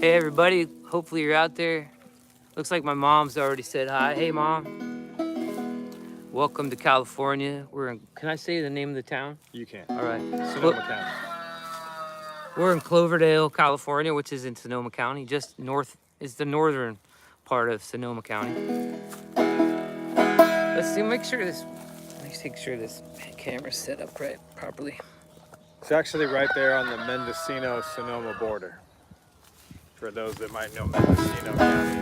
Hey everybody, hopefully you're out there. Looks like my mom's already said hi. Hey mom, welcome to California. Can I say the name of the town? You can. All right. Sonoma County. We're in Cloverdale, California, which is in Sonoma County, just north, is the northern part of Sonoma County. Let's see, make sure this camera's set up right properly. It's actually right there on the Mendocino-Sonoma border. For those that might know Mendocino County.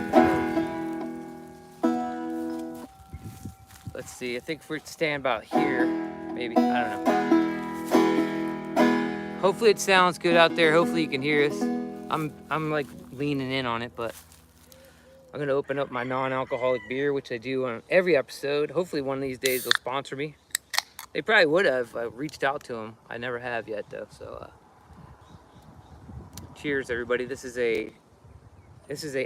Let's see, I think if we stand about here, maybe, I don't know. Hopefully it sounds good out there. Hopefully you can hear us. I'm like leaning in on it, but I'm gonna open up my non-alcoholic beer, which I do on every episode. Hopefully one of these days they'll sponsor me. They probably would have. I reached out to them. I never have yet though. So cheers everybody. This is a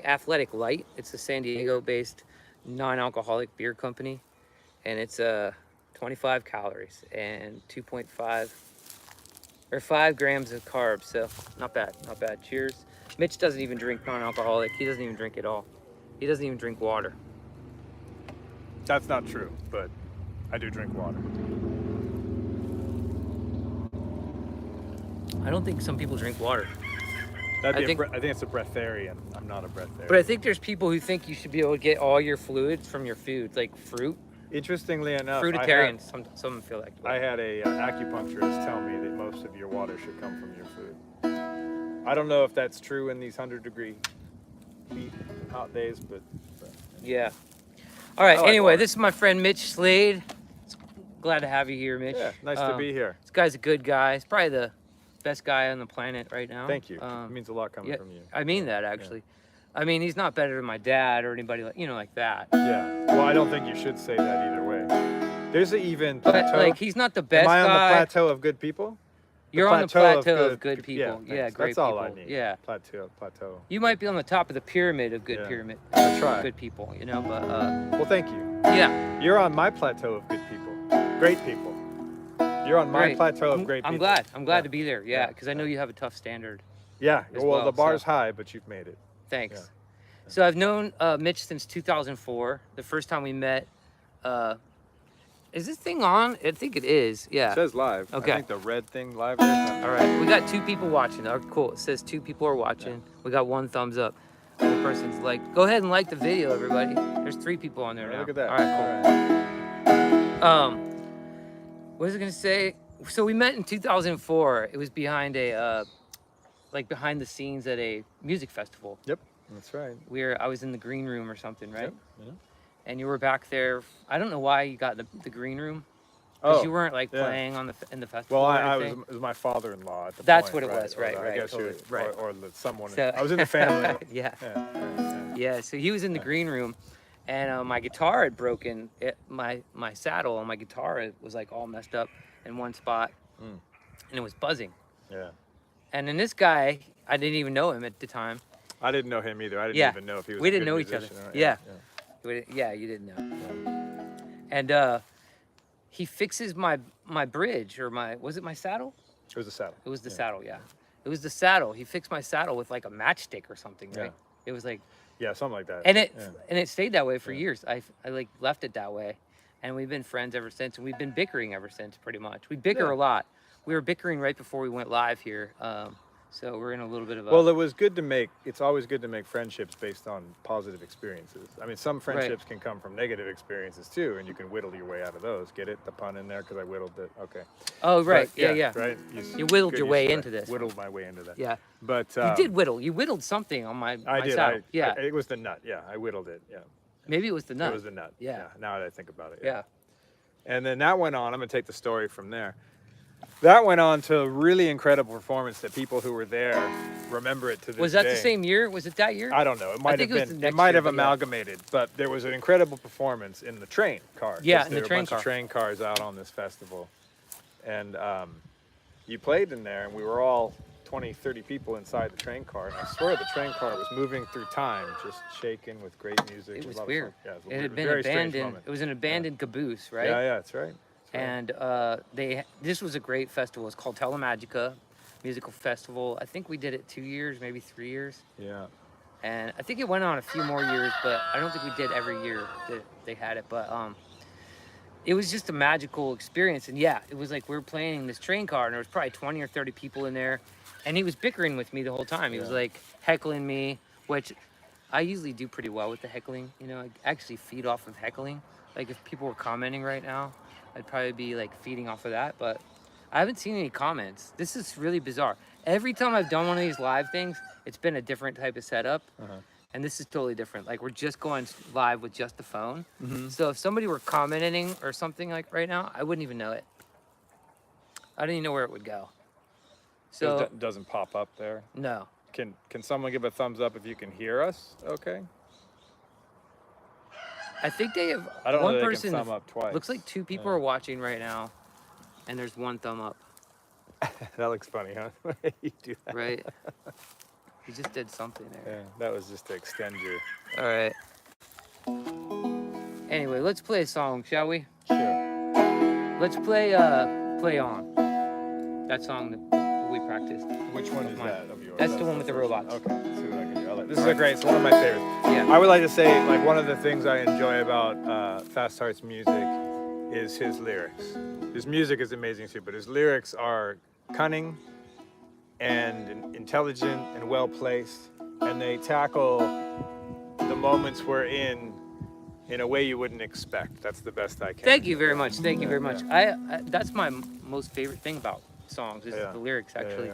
Athletic Light. It's a San Diego-based non-alcoholic beer company, and it's 25 calories and 2.5 or 5 grams of carbs. So not bad, not bad. Cheers. Mitch doesn't even drink non-alcoholic. He doesn't even drink at all. He doesn't even drink water. That's not true, but I do drink water. I don't think some people drink water. I think it's a breatharian. I'm not a breatharian. But I think there's people who think you should be able to get all your fluids from your food, like fruit. Interestingly enough, Fruitarians, some feel like. I had a acupuncturist tell me that most of your water should come from your food. I don't know if that's true in these 100-degree heat and hot days, but yeah. All right. Like anyway, water. This is my friend Mitch Slade. Glad to have you here, Mitch. Yeah, nice to be here. This guy's a good guy. He's probably the best guy on the planet right now. Thank you. It means a lot coming from you. I mean that actually. Yeah. I mean, he's not better than my dad or anybody like that. Yeah. Well, I don't think you should say that either way. There's an even plateau. But like, he's not the best guy. Am I on the plateau of good people? You're on the plateau of good people. Yeah, great That's people. all I need. Yeah. Plateau. You might be on the top of the pyramid of good I try. good people, you know, but well, thank you. Yeah. You're on my plateau of good people. Great people. You're on my plateau of great people. I'm glad to be there. Yeah, because I know you have a tough standard. Yeah. Well, the bar's high, but you've made it. Thanks. Yeah. So I've known Mitch since 2004. The first time we met, is this thing on? I think it is. Yeah. It says live. Okay. I think the red thing live there. All right. We got 2 people watching. Oh, cool. It says 2 people are watching. Yeah. We got 1 thumbs up. One person's like, go ahead and like the video, everybody. There's 3 people on there now. Look at that. All right, cool. What was I gonna say? So we met in 2004. It was behind behind the scenes at a music festival. Yep, that's right. I was in the green room or something, right? Yep. Yeah. And you were back there. I don't know why you got the green room. Because you weren't playing in the festival. Well, it was my father-in-law at the That's point, what it was, right? I guess totally, right. Or someone. So, I was in the family. Yeah. So he was in the green room, and my guitar had broken. My saddle on my guitar was like all messed up in one spot, and it was buzzing. Yeah. And then this guy, I didn't even know him at the time. I didn't know him either. I didn't even know if he was. We didn't know musician. each other. Yeah, you didn't know. Yeah. And he fixes my bridge or was it my saddle? It was the saddle. It was the saddle. Yeah, it was the saddle. He fixed my saddle with like a matchstick or something, right? It was like. Yeah, something like that. And it stayed that way for years. I like left it that way, and we've been friends ever since. And we've been bickering ever since, pretty much. We bicker a lot. We were bickering right before we went live here, so we're in a little bit of a. Well, it's always good to make friendships based on positive experiences. I mean, some friendships can come from negative experiences too, and you can whittle your way out of those. Get it? The pun in there because I whittled it. Okay. Oh right, but, yeah. Right. You whittled your way into this. Whittled my way into that. Yeah. But you did whittle. You whittled something on my saddle. It was the nut. Yeah, I whittled it. Yeah. Maybe it was the nut. It was the nut. Yeah. Now that I think about it. Yeah. And then that went on. I'm gonna take the story from there. That went on to a really incredible performance that people who were there remember it to this day. Was that the same year? Was it that year? I don't know. It might have been. It might have amalgamated, but there was an incredible performance in the train car. Yeah, in the train car. There were a bunch of train cars out on this festival, and you played in there, and we were all 20, 30 people inside the train car, and I swear the train car was moving through time, just shaking with great music. It was weird. Yeah, it had been abandoned. It was an abandoned caboose, right? Yeah, that's right. And this was a great festival. It's called Telemagica. musical festival. I think we did it 2 years, maybe 3 years. Yeah. And I think it went on a few more years, but I don't think we did every year that they had it. But it was just a magical experience. And yeah, it was like we were playing in this train car, and there was probably 20 or 30 people in there. And he was bickering with me the whole time. He was like heckling me, which I usually do pretty well with the heckling. You know, I actually feed off of heckling. Like if people were commenting right now, I'd probably be like feeding off of that. But I haven't seen any comments. This is really bizarre. Every time I've done one of these live things, it's been a different type of setup. And this is totally different. Like we're just going live with just the phone. So if somebody were commenting or something like right now, I wouldn't even know it. I don't even know where it would go. So It doesn't pop up there. no. Can someone give a thumbs up if you can hear us? Okay. I think they have I don't know one that they person. can thumb up twice. Looks like 2 people are watching right now, and there's 1 thumb up. That looks funny, huh? You do that. Right? You just did something there. Yeah, that was just to extend your. All right. Anyway, let's play a song, shall we? Sure. Let's play Play On. That song that we practiced. Which one is mine. that of yours? That's the one with the robots. Okay, let's see what I can do. This is a great, it's one of my favorites. Yeah. I would like to say, like, one of the things I enjoy about Fast Heart's music is his lyrics. His music is amazing too, but his lyrics are cunning and intelligent and well placed, and they tackle the moments we're in a way you wouldn't expect. That's the best I can. Thank you very much. Thank you very much. I that's my most favorite thing about songs is the lyrics, actually.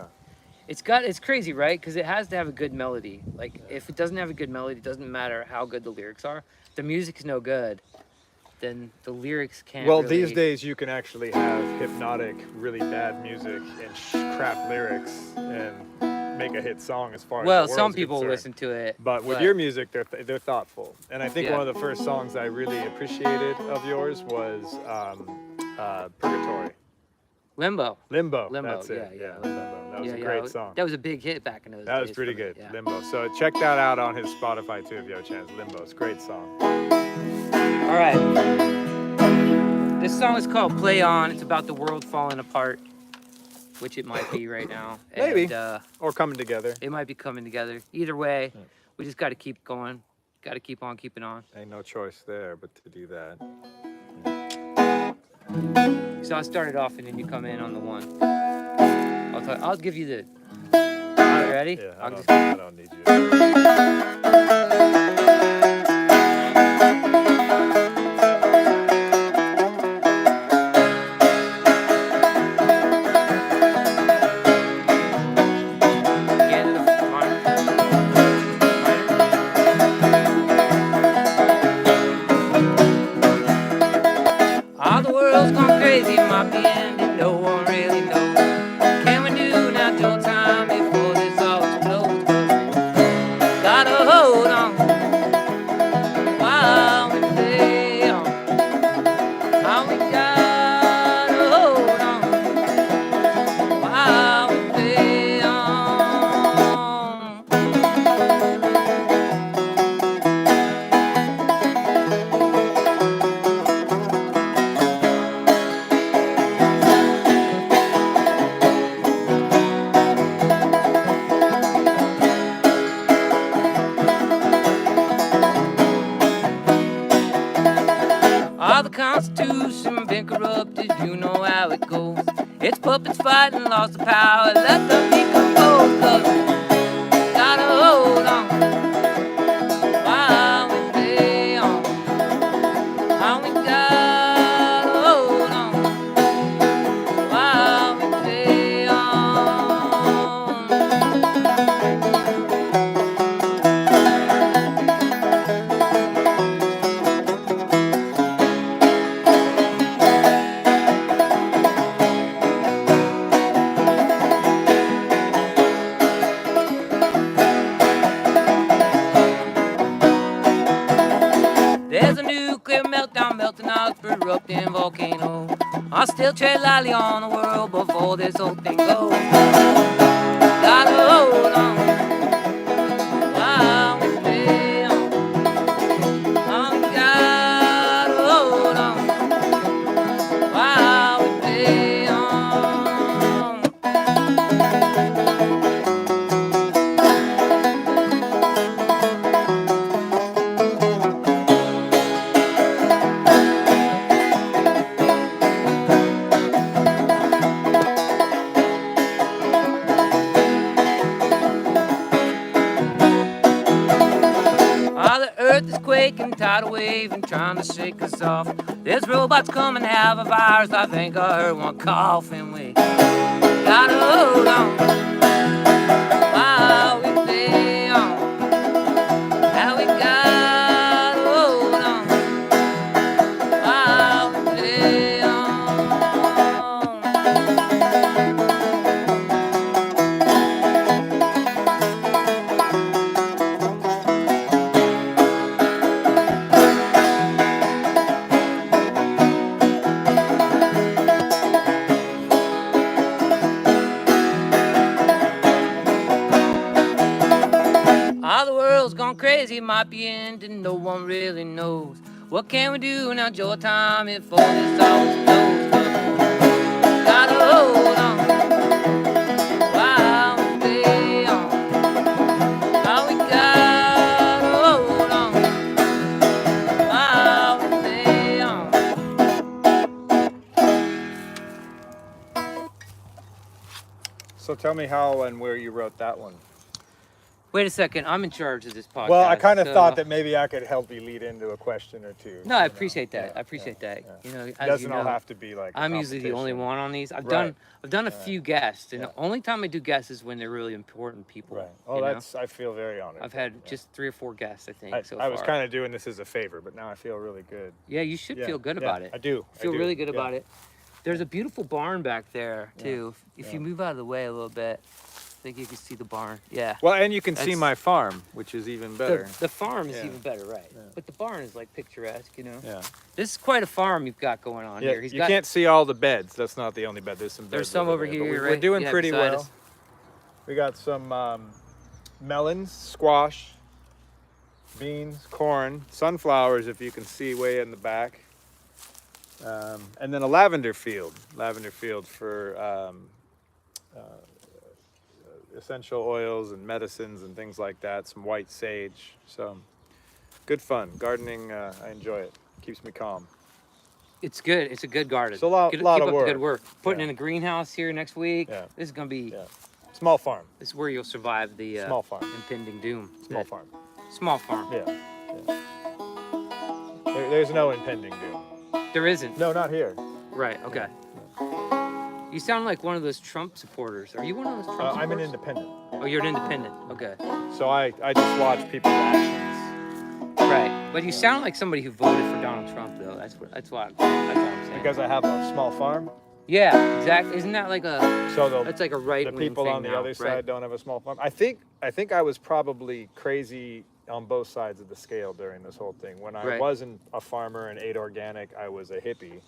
It's crazy, right? Because it has to have a good melody. Like if it doesn't have a good melody, it doesn't matter how good the lyrics are. If the music is no good, then the lyrics can't. Well, really... these days you can actually have hypnotic, really bad music and crap lyrics and make a hit song as far as the some world's people concerned. listen to it, But with your music, they're thoughtful. And I think Yeah. one of the first songs I really appreciated of yours was Purgatory. Limbo. Limbo. Limbo, That's it. yeah, Limbo. That was a great song. That was a big hit back in those days. That was pretty for me, good. yeah. Limbo. So check that out on his Spotify too if you have a chance. Limbo. It's a great song. All right. This song is called Play On. It's about the world falling apart, which it might be right now. Maybe. And, Or coming together. it might be coming together. Either way, we just got to keep going. Got to keep on keeping on. Ain't no choice there but to do that. So I'll start it off and then you come in on the one. I'll give you the. Are you ready? Yeah, I'll I don't need you. Get it up, minor. All the world's gone crazy, it might be ending, no one really knows. What can we do now till time before this all explodes? Gotta hold on while we play on. How we gotta hold on while we play on. All the Constitution been corrupted, you know how it goes. It's puppets fighting, lost the power, let the people go. 'Cause gotta hold on while we play on. How we gotta hold on while we play on. There's a nuclear meltdown melting out the erupting volcano. I'll still tread lightly on the world before this whole thing goes. Gotta hold on while we play on. Oh, gotta hold on while we play on. earth is quaking, tidal wave and trying to shake us off. There's robots coming, have a virus. I think I heard one coughing. We gotta hold on while we play on. How we gotta hold on while we play on. All the world's gone crazy, might be ending, no one really knows. What can we do now, Joe? Time before this all explodes. Gotta hold on while we play on. Oh, we gotta hold on while we play on. So tell me how and where you wrote that one. Wait a second, I'm in charge of this podcast. Well, I kind of so- thought that maybe I could help you lead into a question or two. No, I you know. appreciate that. Yeah, I appreciate that. yeah. You know, It as doesn't you all know, have to be like. a I'm usually the only competition. one on these. I've Right. done a few guests, and Yeah. the only time I do guests is when they're really important people. Right. Oh, you know? that's. I feel very honored. I've had Yeah. just 3 or 4 guests, I think. I, so I was far. kind of doing this as a favor, but now I feel really good. Yeah, you should Yeah, feel good yeah, about it. I do. Feel really good about it. There's Yeah. a beautiful barn back there too. If Yeah. you move out of the way a little bit, I think you can see the barn. Yeah. Well, and you can see That's- my farm, which is even better. The farm is Yeah. even better, right? Yeah. But the barn is like picturesque, you know. Yeah. This is quite a farm you've got going on Yeah. here. You can't see all the beds. That's not the only bed. There's some. There's beds some over there, here, but right? We're doing Yeah, pretty beside well. us. We got some melons, squash, beans, corn, sunflowers, if you can see way in the back, and then a lavender field for essential oils and medicines and things like that. Some white sage. So good fun gardening. I enjoy it. Keeps me calm. It's good. It's a good garden. It's a lot Keep of up the good work. work. Putting Yeah. in a greenhouse here next week. Yeah. This is gonna be. Yeah. Small farm. This is where you'll survive the Small farm. impending doom. Small farm. Small farm. Yeah. There's no impending doom. There isn't. No, not here. Right. Okay. You sound like one of those Trump supporters. Are you one of those Trump supporters? I'm an independent. Oh, you're an independent. Okay. So I just watch people's actions Right. But you sound like somebody who voted for Donald Trump, though. That's what I'm saying. because I have a small farm. Yeah. Exactly. Isn't that like a? So That's like a right. the people on the other side don't have a small farm. I think I was probably crazy on both sides of the scale during this whole thing. When I Right. wasn't a farmer and ate organic, I was a hippie.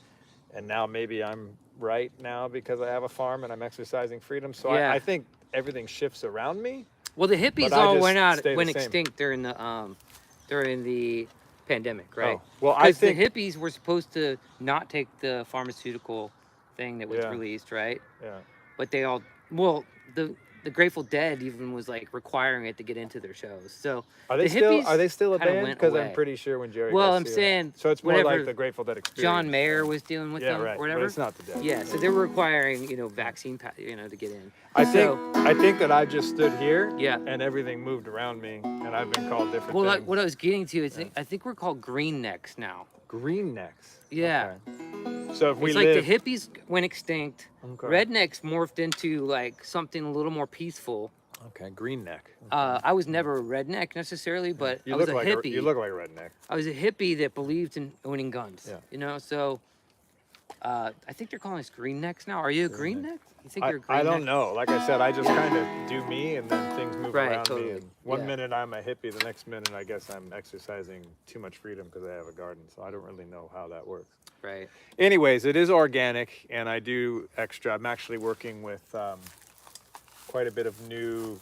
And now maybe I'm right now because I have a farm and I'm exercising freedom. So Yeah. I think everything shifts around me. Well, the hippies But I all just went stay the same. extinct during the pandemic, right? Oh, well, I 'Cause think the hippies were supposed to not take the pharmaceutical thing that was Yeah. released, right? yeah. But they all, well, the Grateful Dead even was like requiring it to get into their shows. So Are they the still hippies a kinda band? went Because away. I'm pretty sure when Jerry Well, Garcia, I'm saying so it's more whenever like the Grateful Dead experience. John Mayer was dealing with Yeah, them right. or But whatever. it's not the Dead. Yeah, so they were requiring, vaccine, to get in. I So- think that I just stood here. Yeah. And everything moved around me, and I've been called different Well, things. like what I was getting to is I think we're called green necks now. Green necks. Yeah. Okay. So if we It's like live, the hippies went extinct. Okay. Rednecks morphed into like something a little more peaceful. Okay, green neck. I was never a redneck necessarily, but You I was look a like hippie. you look like a redneck. I was a hippie that believed in owning guns. Yeah. So I think they're calling us green necks now. Are you a green neck? You think you're a green I neck? don't know. Like I said, I just kind of do me, and then things move Right, around totally. me. And one Yeah. minute I'm a hippie, the next minute I guess I'm exercising too much freedom because I have a garden. So I don't really know how that works. Right. Anyways, it is organic, and I do extra. I'm actually working with quite a bit of new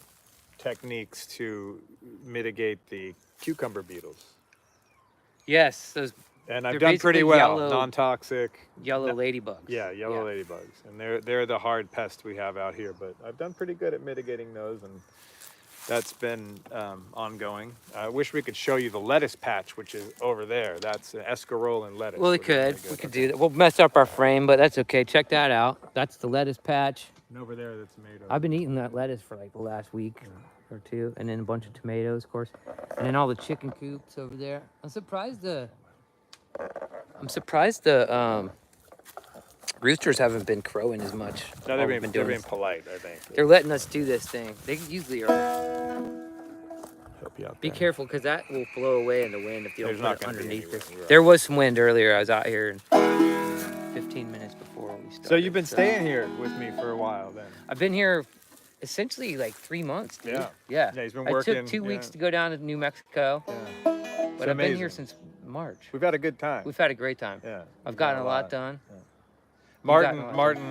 techniques to mitigate the cucumber beetles. Yes, those And I've They're done pretty basically well. yellow- Non-toxic. yellow ladybugs. Yeah, yellow ladybugs, and they're the hard pest we have out here. But I've done pretty good at mitigating those, and That's been ongoing. I wish we could show you the lettuce patch, which is over there. That's escarole and lettuce. Well, we We're doing really could. good. We could do that. We'll mess up our frame, but that's okay. Check that out. That's the lettuce patch. And over there, the tomatoes. I've been eating that lettuce for like the last week or two, and then a bunch of tomatoes, of course, and then all the chicken coops over there. I'm surprised the roosters haven't been crowing as much. No, while they're we've being this. polite, I think. They're letting us do this thing. They usually are. Help you out Be there. careful, because that will blow away in the wind if you don't There's not put it gonna be any underneath this. wind, you're right. There was some wind earlier. I was out here 15 minutes before we started. So you've been staying here with me for a while then? I've been here essentially like 3 months, dude. Yeah. Yeah. Yeah, he's been I working. took 2 weeks yeah. to go down to New Mexico, Yeah. but I've been here since March. We've had a good time. We've had a great time. Yeah. I've gotten a lot done. Martin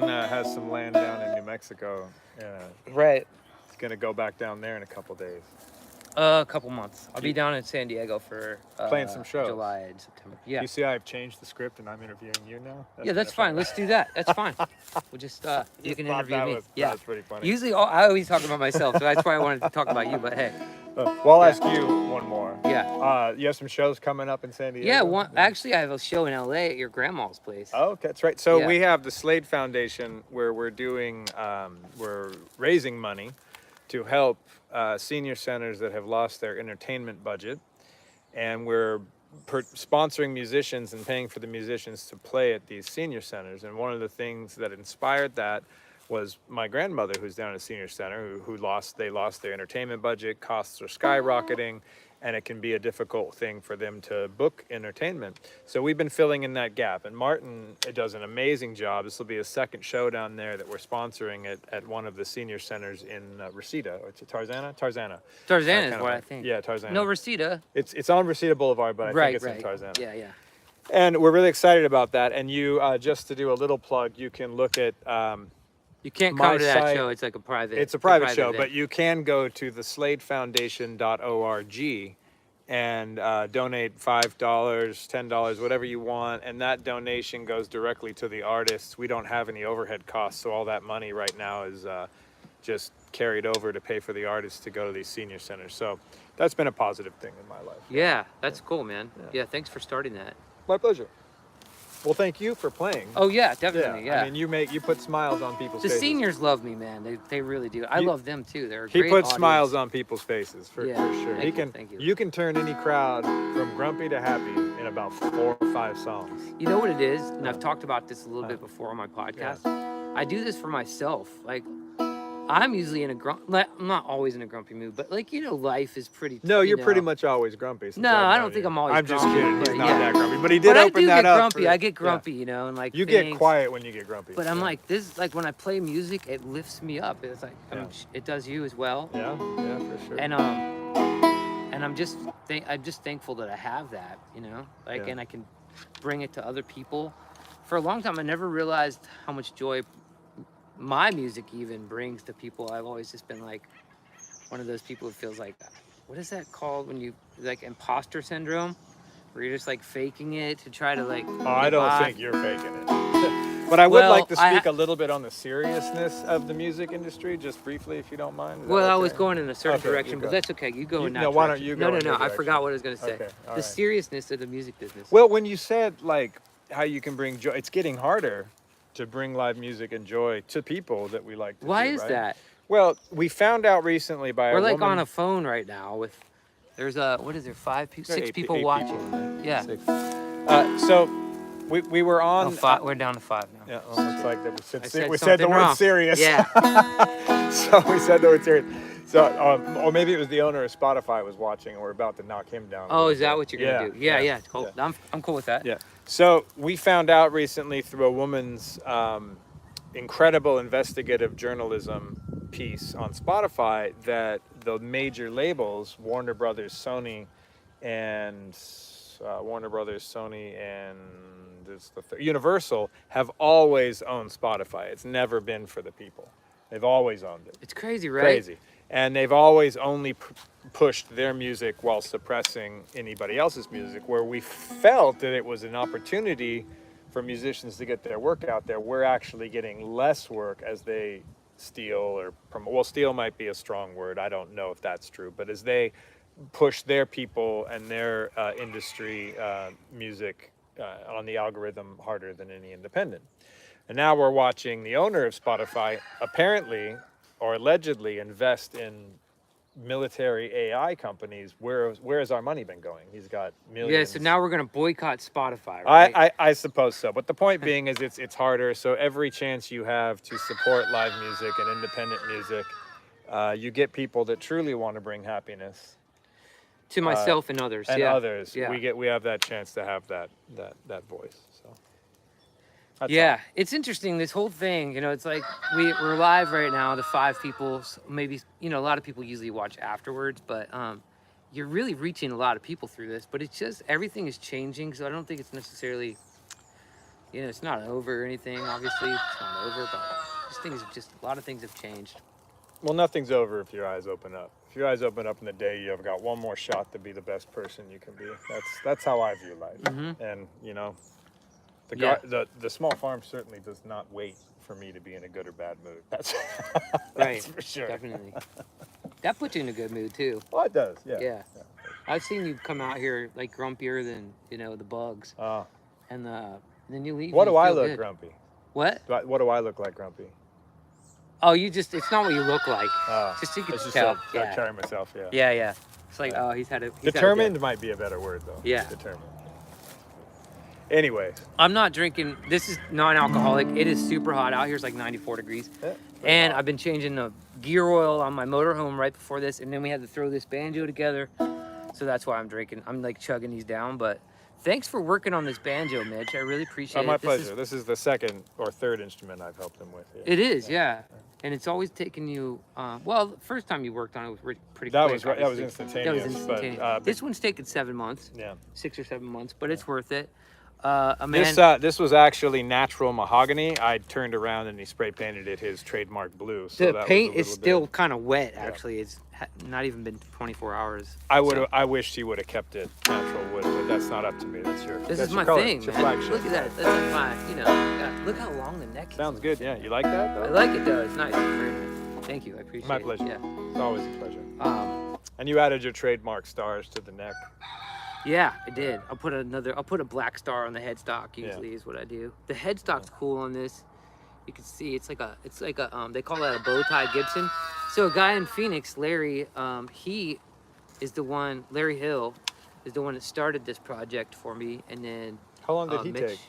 has some land down in New Mexico. Yeah. Right. He's gonna go back down there in a couple days. A couple months. I'll be down in San Diego for Playing some shows. July and September. Yeah. You see, I've changed the script and I'm interviewing you now. Yeah, that's fine. Let's do that. That's fine. We'll just you can thought interview that me. was- Yeah. that was pretty funny. Usually, I always talk about myself, so that's why I wanted to talk about you. But hey, Well, I'll ask you one more. yeah, You have some shows coming up in San Diego? yeah. Actually, I have a show in LA at your grandma's place. Oh, okay, that's right. So Yeah. we have the Slade Foundation where we're doing, we're raising money to help senior centers that have lost their entertainment budget, and we're sponsoring musicians and paying for the musicians to play at these senior centers. And one of the things that inspired that was my grandmother, who's down at a senior center, who lost their entertainment budget. Costs are skyrocketing, and it can be a difficult thing for them to book entertainment. So we've been filling in that gap, and Martin does an amazing job. This will be a second show down there that we're sponsoring at one of the senior centers in Reseda. Or Tarzana? Tarzana. Tarzana is what I think. Yeah, Tarzana. No, Reseda. It's on Reseda Boulevard, but I Right, think it's in Tarzana. Yeah, yeah. And we're really excited about that. And you, just to do a little plug, you can look at You can't my come to that site- show. It's like a private. it's a private show, event. but you can go to thesladefoundation.org and donate $5, $10, whatever you want, and that donation goes directly to the artists. We don't have any overhead costs, so all that money right now is just carried over to pay for the artists to go to these senior centers. So that's been a positive thing in my life. Yeah, that's cool, man. Yeah, thanks for starting that. My pleasure. Well, thank you for playing. Oh yeah, definitely. Yeah. I mean, you put smiles on people's The faces. seniors love me, man. They really do. I love them too. They're a He great puts audience. smiles on people's faces for sure. thank He you, can. thank you. You can turn any crowd from grumpy to happy in about 4 or 5 songs. You know what it is, and I've talked about this a little bit before on my podcast. I do this for myself. Like, I'm usually in a I'm not always in a grumpy mood, but like, you know, life is pretty. No, you're you pretty know. much always grumpy. No, I don't think I'm always. I'm just grumpy, kidding. He's but not yeah. that grumpy, but he did But open I do that get up. grumpy. for- I get grumpy, you know, and like You get things. quiet when you get grumpy. But I'm like, this is like when I play music, it lifts me up. It's like it does you as well. Yeah, for sure. And I'm just thankful that I have that, you know, like, and I can bring it to other people. For a long time, I never realized how much joy my music even brings to people. I've always just been like one of those people who feels like, what is that called when you like imposter syndrome, where you're just like faking it to try to like. Oh, I don't get by? think you're faking it. But I would Well, like to speak a little bit on the seriousness of the music industry, just briefly, if you don't mind. Is that Well, I okay? was going in a certain Okay, direction, you but go. that's okay. You go in that no, why don't direction. you go No, in your I direction. forgot what I was going to say. Okay, all The right. seriousness of the music business. Well, when you said like how you can bring joy, it's getting harder to bring live music and joy to people that we like to Why do, is right? that? Well, we found out recently by We're a like woman, on a phone right now with, what is there, 6 people eight watching? people. Yeah. 6. So we were on. Oh, 5, we're down to 5 now. Yeah, well, looks like that said we said the something word wrong. serious. Yeah. So we said the word serious. So, or maybe it was the owner of Spotify was watching, and we're about to knock him down. a Oh, little is that bit. what you're going to do? Yeah, cool. yeah. I'm cool with that. Yeah. So we found out recently through a woman's incredible investigative journalism piece on Spotify that the major labels, Warner Brothers, Sony, and Universal, have always owned Spotify. It's never been for the people. They've always owned it. It's crazy, right? Crazy. And they've always only pushed their music while suppressing anybody else's music. Where we felt that it was an opportunity for musicians to get their work out there, we're actually getting less work as they steal or promote. Well, steal might be a strong word. I don't know if that's true, but as they push their people and their industry music on the algorithm harder than any independent. And now we're watching the owner of Spotify apparently or allegedly invest in military AI companies. Where has our money been going? He's got millions. Yeah, so now we're going to boycott Spotify, right? I suppose so. But the point being is it's harder. So every chance you have to support live music and independent music, you get people that truly want to bring happiness To myself and others. and yeah. others. Yeah. We have that chance to have that voice. So that's Yeah, all. it's interesting, this whole thing, it's like we're live right now, the 5 people, maybe, a lot of people usually watch afterwards, but you're really reaching a lot of people through this, but it's just, everything is changing, so I don't think it's necessarily, it's not over or anything, obviously, it's not over, but a lot of things have changed. Well, nothing's over if your eyes open up. If your eyes open up in the day, you have got one more shot to be the best person you can be. That's how I view life. Mm-hmm. And Yeah. the small farm certainly does not wait for me to be in a good or bad mood. That's Right, for sure. definitely. That puts you in a good mood, too. Well, it does. Yeah. Yeah. I've seen you come out here, like, grumpier than, the bugs, Oh. and then you leave. What and do you I feel look good. grumpy? What? What do I look like grumpy? Oh, it's not what you look like. Oh, Just so you can it's just tell. I Yeah. carry myself. Yeah. Yeah. It's like, he's had a Determined might be a better word though. Yeah. Determined. Anyways. I'm not drinking. This is non-alcoholic. It is super hot out here. It's like 94 degrees. Yeah, And I've been changing the gear oil on my motorhome right before this, and then we had to throw this banjo together. So that's why I'm drinking. I'm like chugging these down, but thanks for working on this banjo, Mitch. I really appreciate it. My pleasure. This is the second or third instrument I've helped him with. Yeah. It is, yeah. And it's always taken you, the first time you worked on it was pretty That quick. was right. That was obviously. instantaneous. That was instantaneous. But, This one's taken 7 months. yeah. 6 or 7 months, but it's worth it. A man, This was actually natural mahogany. I turned around and he spray painted it his trademark blue. So the that paint was is a still little bit. kind of wet. Actually, it's not even been 24 hours. I wished he would have kept it natural wood, but that's not up to me. That's your. This that's is your my color. thing, It's your man. flagship. Look at that. That's my, look how long the neck is. Sounds good. Yeah, you like that? Though? I like it though. It's nice. Very nice. Thank you. I appreciate My it. pleasure. Yeah. It's always a pleasure. Um, And you added your trademark stars to the neck. Yeah, I did. I'll put a black star on the headstock. Usually is what I do. The headstock's cool on this. You can see it's like a they call that a bow tie Gibson. So a guy in Phoenix, Larry, he is the one. Larry Hill is the one that started this project for me, and then How long did he Mitch. take?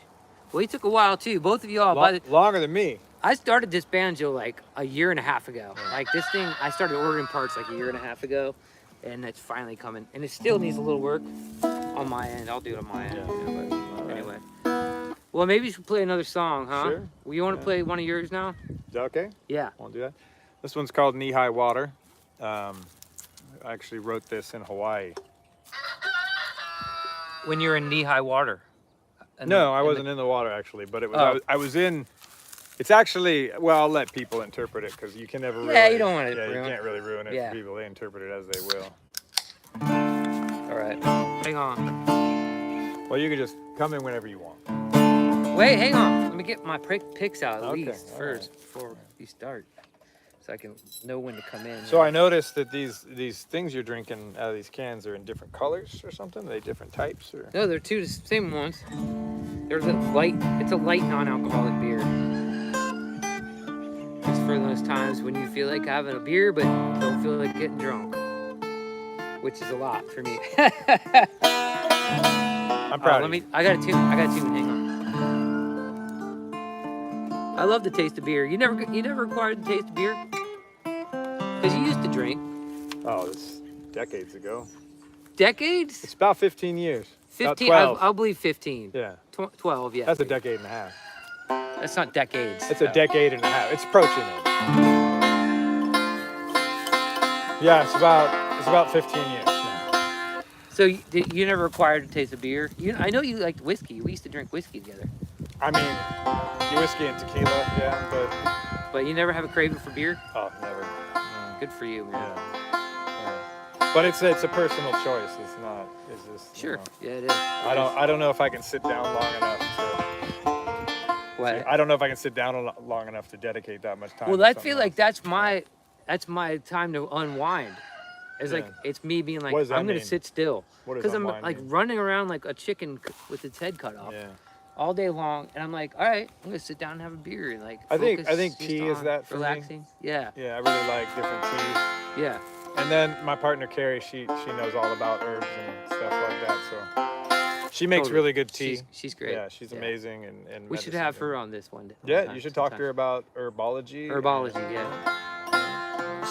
Well, he took a while too. Both of y'all. Longer than me. I started this banjo like a year and a half ago. Like this thing, I started ordering parts like a year and a half ago, and it's finally coming. And it still needs a little work on my end. I'll do it on my end. Yeah. But anyway. Well, maybe you should play another song, huh? Sure. Well, you want to play one of yours now? Is that okay? Yeah. Want to do that? This one's called Knee High Water. I actually wrote this in Hawaii. When you're in knee-high water. No, I wasn't in the water actually, but it was. Oh. I was in. It's actually. Well, I'll let people interpret it because you can never. Yeah, really, you don't want to Yeah, ruin you can't really ruin it Yeah. for people. They interpret it as they will. All right. Hang on. Well, you can just come in whenever you want. Wait, hang on. Let me get my picks out at Okay, least all first before you start, so I can know when to come in. So I noticed that these things you're drinking out of these cans are in different colors or something. Are they different types or? No, they're two same ones. There's a light. It's a light non-alcoholic beer. It's for those times when you feel like having a beer but don't feel like getting drunk, which is a lot for me. I'm proud of you. I got a tune. Hang on. I love the taste of beer. You never acquired the taste of beer? Because you used to drink. Oh, this decades ago. Decades? It's about 15 years. 15. About 12. I'll believe 15. Yeah. 12, yeah. That's a decade and a half. That's not decades. It's a decade and a half. It's approaching it. Yeah, it's about 15 years now. So you never acquired a taste of beer? I know you liked whiskey. We used to drink whiskey together. I mean, whiskey and tequila, yeah, But you never have a craving for beer? oh, never. No. Good for you, man. Yeah. But it's a personal choice. It's not. It's just. Sure. You know, Yeah, it is. I don't know if I can sit down long enough to. way. I don't know if I can sit down long enough to dedicate that much time. Well, to I something feel like else. that's my time to unwind. It's like Yeah. it's me being like, What does that I'm gonna mean? sit still What does because I'm unwind like mean? running around like a chicken with its head cut off Yeah. all day long, and I'm like, all right, I'm gonna sit down and have a beer and like. I think focus tea just is on that for me. relaxing. Yeah, Yeah, I really like different teas. yeah. And then my partner Carrie, she knows all about herbs and stuff like that. So she makes Totally. she good tea. She's great. Yeah, she's amazing. And We should have her on this one. Yeah, you should talk to her about herbology. Herbology, yeah.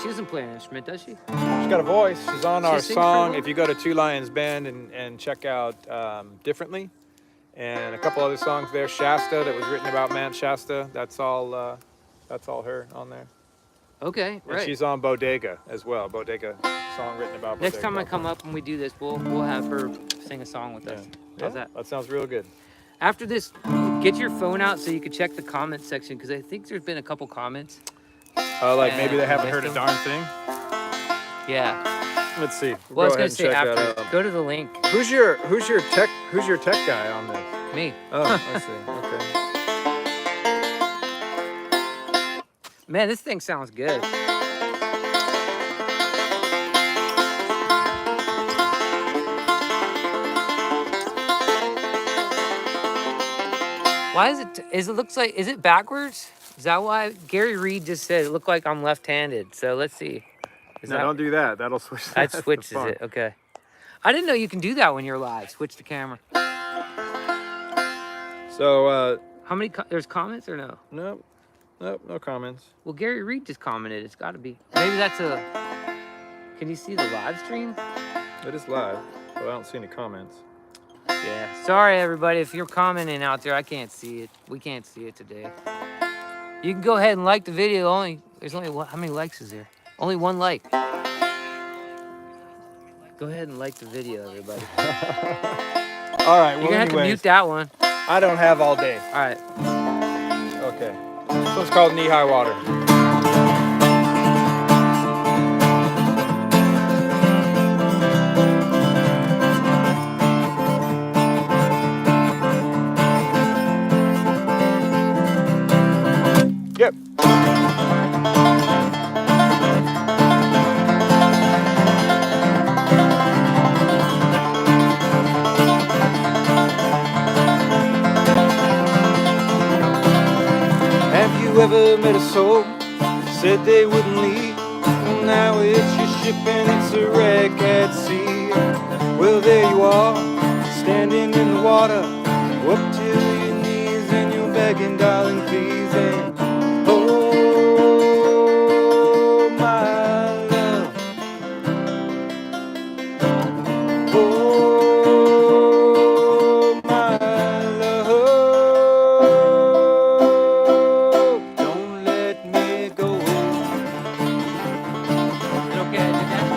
She doesn't play an instrument, does she? She's got a voice. She's on our sings for song. a If you go to Two Lions Band and check out Differently, and a couple other songs there. Shasta, that was written about Mount Shasta. That's all her on there. Okay, And right. she's on Bodega as well. Bodega song written about Bodega. Next time I come up and we do this, we'll have her sing a song with us. How's that? That sounds real good. After this, get your phone out so you can check the comment section because I think there's been a couple comments. Like maybe they And haven't missed heard a them. darn thing. Yeah. Let's see. Well, I was Go gonna ahead say and check after. that out. Go to the link. Who's your tech guy on this? Me. Oh, I see. Okay. Man, this thing sounds good. Why is it? Is it backwards? Is that why Gary Reed just said it looked like I'm left-handed? So let's see. No, don't do that. That'll switch. That switches it. Okay. I didn't know you can do that when you're live. Switch the camera. So, How many? There's comments or no? nope, no comments. Well, Gary Reed just commented. It's got to be. Maybe that's a. Can you see the live stream? It is live, but I don't see any comments. Yeah. Sorry, everybody. If you're commenting out there, I can't see it. We can't see it today. You can go ahead and like the video. There's only how many likes is there? Only one like. Go ahead and like the video, everybody. All right. Well, You're gonna have to mute that one. I don't have all day. All right. Okay. This one's called Knee High Water. Yep. Have you ever met a soul that said they wouldn't leave? Well, now it's your ship and it's a wreck at sea. Well, there you are, standing in the water, up to your knees and you're begging, darling, please. And oh, my love, oh, my love, don't let me go. Is it okay I did that?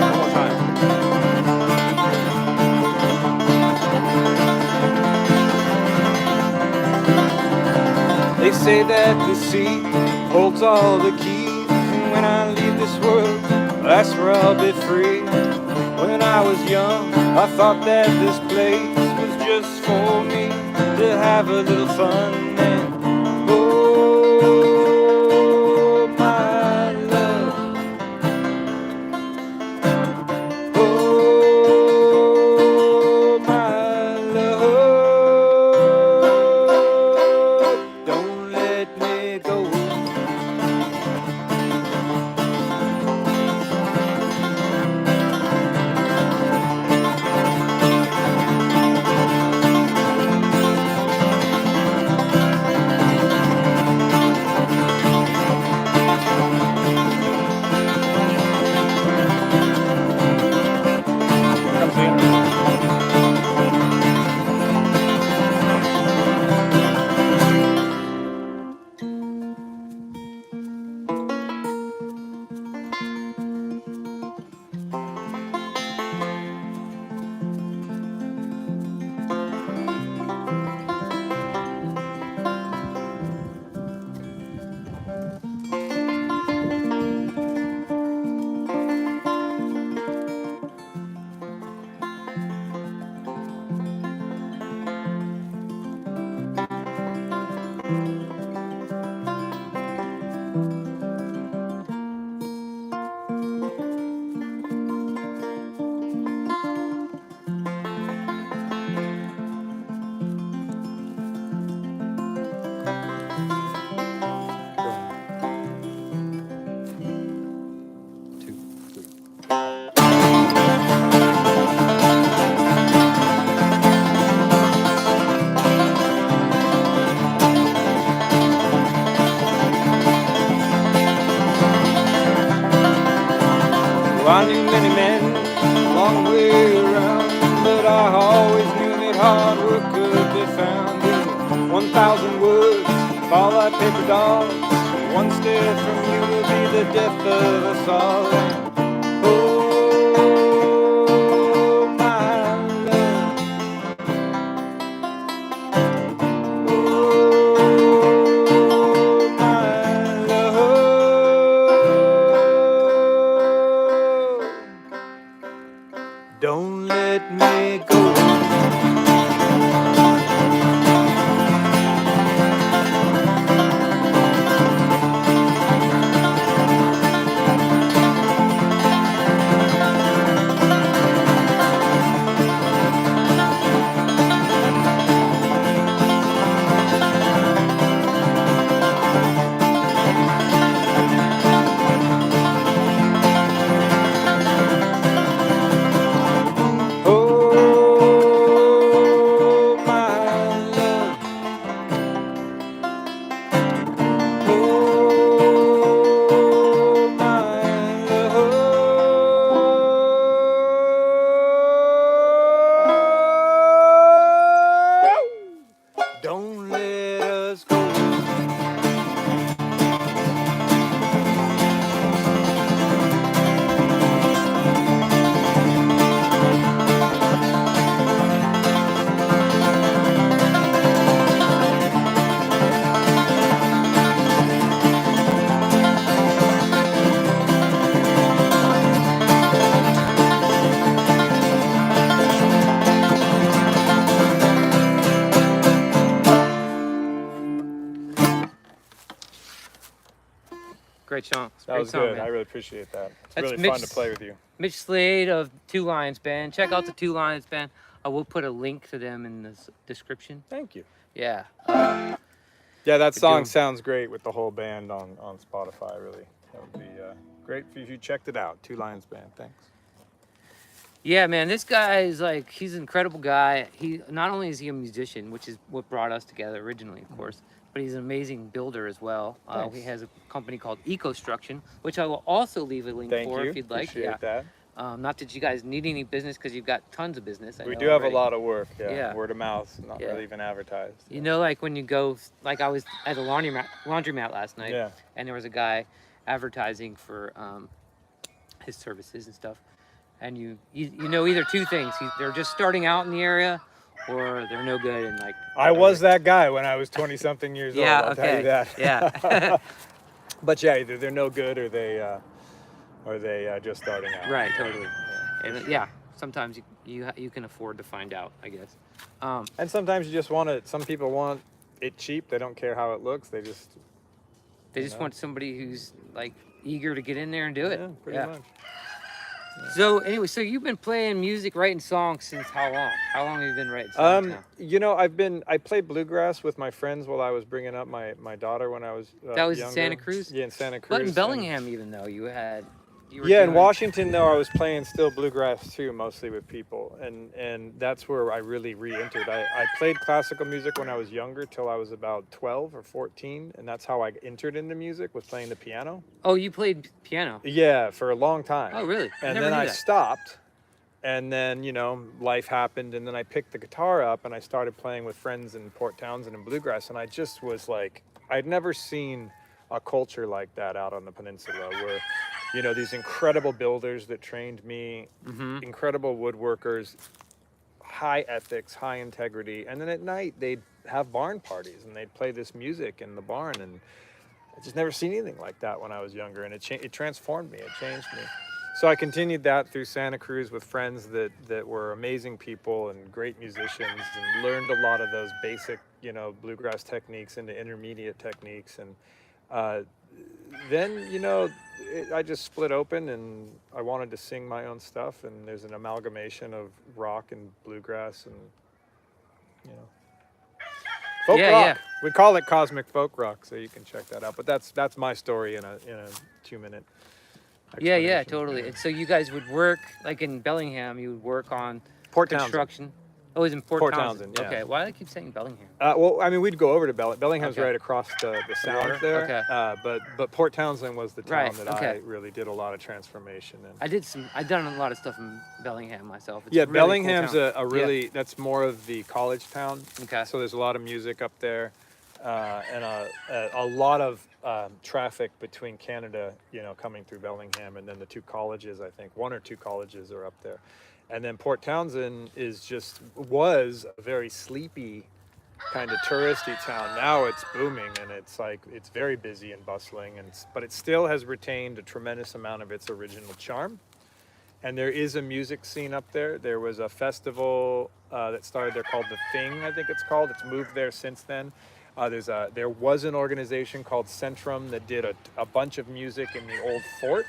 One more time. They say that the sea holds all the keys, and when I leave this world, that's where I'll be free. When I was young, I thought that this place was just for me to have a little fun. And oh, my love, oh, my love, don't let me go. Oh, I knew many men a long way around, but I always knew that hard work could be found. Yeah, 1,000 words fall like paper dolls. One step from you will be the death of us all. Oh, my love. Oh, my love. Don't let me go. Oh, my love. Oh, my love. Don't let us go. Great song. That Great was song, good. man. I really appreciate that. It's That's really fun Mitch- to play with you. Mitch Slade of Two Lions Band. Check out the Two Lions Band. I will put a link to them in the description. Thank you. Yeah. Yeah, that song doing- sounds great with the whole band on Spotify, really. That would be great if you checked it out. Two Lions Band, thanks. Yeah, man, this guy is like, he's an incredible guy. He not only is he a musician, which is what brought us together originally, of course, but he's an amazing builder as well. He Thanks. has a company called EcoStruction, which I will also leave a link Thank for you. if you'd like. Appreciate that. Not that you guys need any business because you've got tons of business. I We know do have already. a lot of work, Yeah. word of mouth, not Yeah. really even advertised. You know, like when you go, like I was at a laundromat last night, Yeah. and there was a guy advertising for his services and stuff. And you know either two things: they're just starting out in the area, or they're no good. And like I was that guy when I was 20-something years Yeah, old, I'll tell you that. Yeah. But yeah, either they're no good or they just starting out. Right, totally. Yeah, And yeah, sometimes you can afford to find out, I guess. And sometimes you just want it. Some people want it cheap. They don't care how it looks. They just want somebody who's like eager to get in there and do it. yeah, pretty much. So anyway, so you've been playing music, writing songs since how long? How long have you been writing songs now? You know, I played bluegrass with my friends while I was bringing up my daughter when I was That was in younger. Santa Cruz? Yeah, in Santa Cruz. But in and- Bellingham, even though you were Yeah, in doing- Washington though, I was playing still bluegrass too, mostly with people, and that's where I really re-entered. I played classical music when I was younger, till I was about 12 or 14, and that's how I entered into music, was playing the piano. Oh, you played piano. Yeah, for a long time. Oh, really? I And never then knew I that. stopped, and then life happened, and then I picked the guitar up and I started playing with friends in Port Townsend and bluegrass, and I just was like, I'd never seen a culture like that out on the peninsula, where these incredible builders that trained me, incredible woodworkers, high ethics, high integrity, and then at night they'd have barn parties and they'd play this music in the barn, and I just never seen anything like that when I was younger, and it transformed me, it changed me. So I continued that through Santa Cruz with friends that were amazing people and great musicians, and learned a lot of those basic, bluegrass techniques into intermediate techniques. And then, I just split open and I wanted to sing my own stuff. And there's an amalgamation of rock and bluegrass and, folk Yeah, rock. yeah. We call it cosmic folk rock, so you can check that out. But that's my story in a 2-minute. Yeah, explanation. totally. And so you guys would work, like in Bellingham, you would work on Port Townsend. construction. Oh, it's in Port Port Townsend. Townsend, yeah. Okay. Why do I keep saying Bellingham? Well, I mean, we'd go over to Bellingham's Okay. right across the sound water? there. Okay. But Port Townsend was the town Right, that okay. I really did a lot of transformation in. I've done a lot of stuff in Bellingham myself. It's Yeah, a really Bellingham's cool town. a really, that's more of the college town. Okay. So there's a lot of music up there, and a lot of traffic between Canada, coming through Bellingham, and then the two colleges, I think, one or two colleges are up there. And then Port Townsend was a very sleepy kind of touristy town. Now it's booming, and it's very busy and bustling, but it still has retained a tremendous amount of its original charm. And there is a music scene up there. There was a festival that started there called The Thing, I think it's called. It's moved there since then. There was an organization called Centrum that did a bunch of music in the old fort.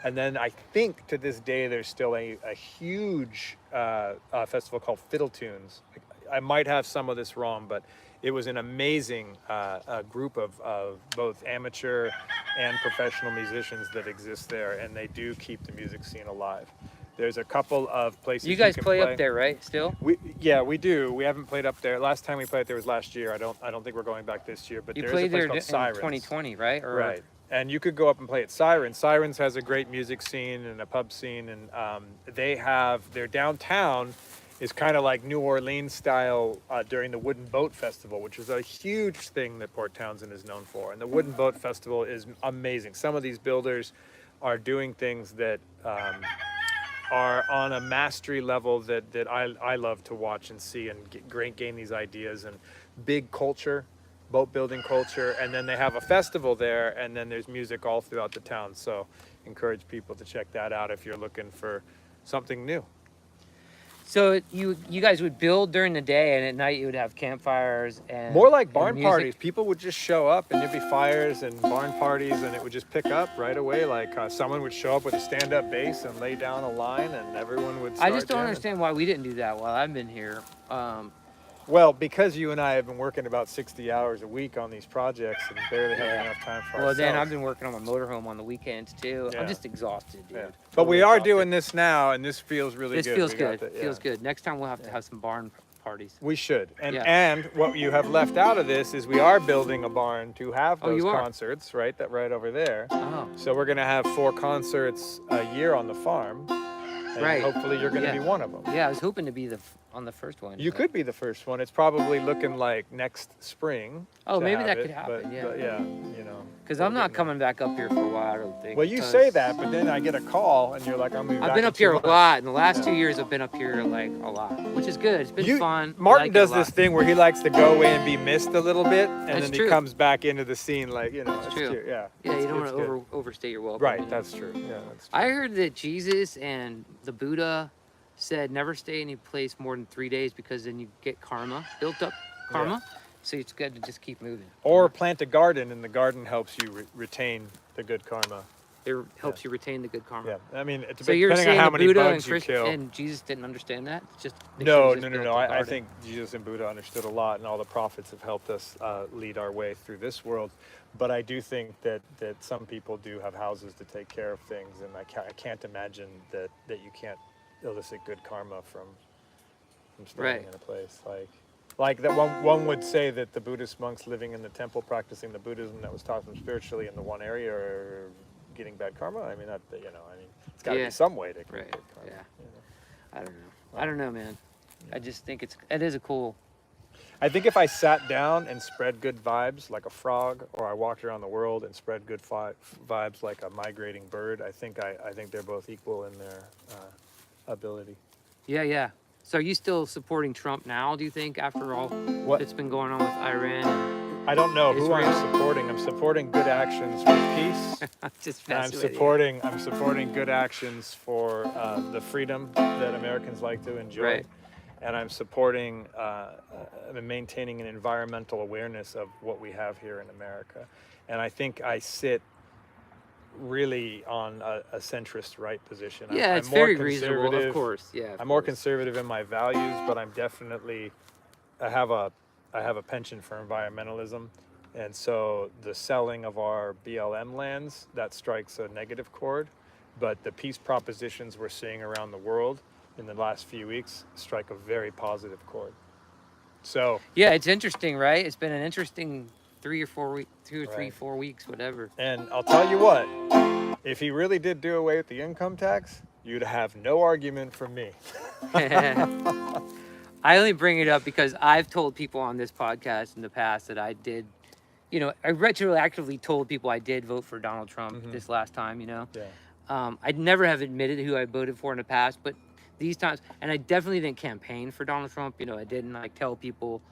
And then I think to this day there's still a huge festival called Fiddle Tunes. I might have some of this wrong, but it was an amazing group of both amateur and professional musicians that exist there, and they do keep the music scene alive. There's a couple of places You guys can play up there, right? Still? We do. We haven't played up there. Last time we played there was last year. I don't think we're going back this year. But You there's a played place there called in Sirens. 2020, right? Right. And you could go up and play at Sirens. Sirens has a great music scene and a pub scene, and their downtown is kind of like New Orleans style during the Wooden Boat Festival, which is a huge thing that Port Townsend is known for. And the Wooden Boat Festival is amazing. Some of these builders are doing things that are on a mastery level that I love to watch and see, and gain these ideas and big culture, boat building culture. And then they have a festival there, and then there's music all throughout the town. So encourage people to check that out if you're looking for something new. So you guys would build during the day, and at night you would have campfires and More like and barn music? parties. People would just show up, and there'd be fires and barn parties, and it would just pick up right away. Like someone would show up with a stand-up bass and lay down a line, and everyone would start I just don't jamming. understand why we didn't do that while I've been here. Well, because you and I have been working about 60 hours a week on these projects and barely having enough time for Well, ourselves. then I've been working on my motorhome on the weekends too. Yeah. I'm just exhausted, dude. Yeah. But Totally we are exhausted. doing this now, and this feels really This good. feels We got good. the- Feels good. Next time we'll have to have some barn parties. We should. Yeah. And what you have left out of this is we are building a barn to have Oh, those you are? concerts, right? That right over there. Oh, So we're going to have 4 concerts a year on the farm. And Right. hopefully you're going to Yeah. be one of them. yeah. I was hoping to be on the first one. You but- could be the first one. It's probably looking like next spring. Oh, to maybe have that it, could happen, yeah. But yeah, Because we're I'm not getting coming back up here for a while, I don't think. Well, you because say that, but then I get a call and you're like, I'm moving I've back been in up 2 here a months. lot. In the last Yeah. 2 years, I've been up here like a lot, which is good. It's been fun. I Martin like it does a this lot. thing where he likes to go away and be missed a little bit, and That's then he true. comes back into the scene like, it's true. cute. Yeah. Yeah, It's- you don't it's want good. to overstay your welcome. Right, you know? that's true. Yeah, that's true. I heard that Jesus and the Buddha said never stay any place more than 3 days because then you get karma, built up karma. So it's good to just keep moving. Or plant a garden, and the garden helps you retain the good karma. It helps you retain the good karma. Yeah, I mean, it's So you're depending on saying how the many Buddha bugs and, you kill. and Jesus didn't understand that? It's just they No, should've just built a I garden. think Jesus and Buddha understood a lot, and all the prophets have helped us lead our way through this world. But I do think that some people do have houses to take care of things, and I can't imagine that you can't elicit good karma from staying Right. in a place like that. One would say that the Buddhist monks living in the temple practicing the Buddhism that was taught them spiritually in the one area are getting bad karma. I mean, it's got to Yeah. be some way to get Right. good karma. Yeah. you know? I don't know, man. I just think it is a cool. I think if I sat down and spread good vibes like a frog, or I walked around the world and spread good vibes like a migrating bird, I think they're both equal in their ability. Yeah. So are you still supporting Trump now, do you think, after all What? that's been going on with Iran? And I don't know who I'm Israel? supporting. I'm supporting good actions for peace. I'm just And fascinated. I'm supporting good actions for the freedom that Americans like to enjoy. Right. And I'm supporting and maintaining an environmental awareness of what we have here in America. And I think I sit really on a centrist right position. Yeah, I'm it's more very reasonable, of conservative. course. Yeah. of I'm more course. conservative in my values, but I'm definitely I have a penchant for environmentalism, and so the selling of our BLM lands, that strikes a negative chord. But the peace propositions we're seeing around the world in the last few weeks strike a very positive chord. So Yeah, it's interesting, right? It's been an interesting 2 or 3, right. 4 weeks, whatever. And I'll tell you what, if he really did do away with the income tax, you'd have no argument from me. I only bring it up because I've told people on this podcast in the past that I did, I retroactively told people I did vote for Donald Trump this last time, Yeah. I'd never have admitted who I voted for in the past, but these times, and I definitely didn't campaign for Donald Trump. I didn't like tell people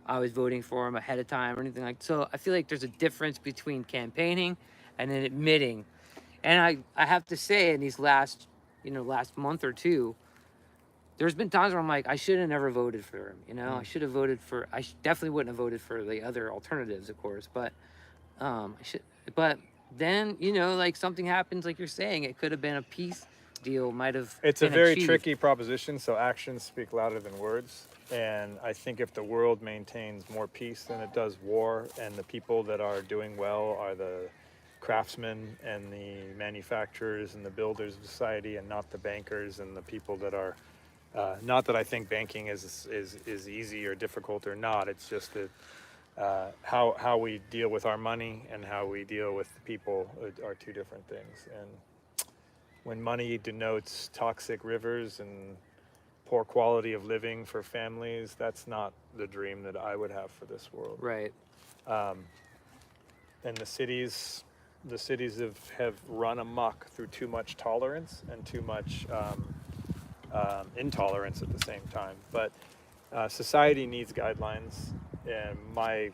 I was voting for him ahead of time or anything like. So I feel like there's a difference between campaigning and then admitting. And I have to say, in these last month or two, there's been times where I'm like, I should have never voted for him. I should have voted for. Definitely wouldn't have voted for the other alternatives, of course, but I should. But then like something happens, like you're saying, it could have been a peace deal, might have It's a been very achieved. tricky proposition, so actions speak louder than words. And I think if the world maintains more peace than it does war, and the people that are doing well are the craftsmen and the manufacturers and the builders of society, and not the bankers and the people that are, not that I think banking is easy or difficult or not. It's just that how we deal with our money and how we deal with the people are two different things. And when money denotes toxic rivers and poor quality of living for families, that's not the dream that I would have for this world. Right. And the cities have run amok through too much tolerance and too much intolerance at the same time. But society needs guidelines, and my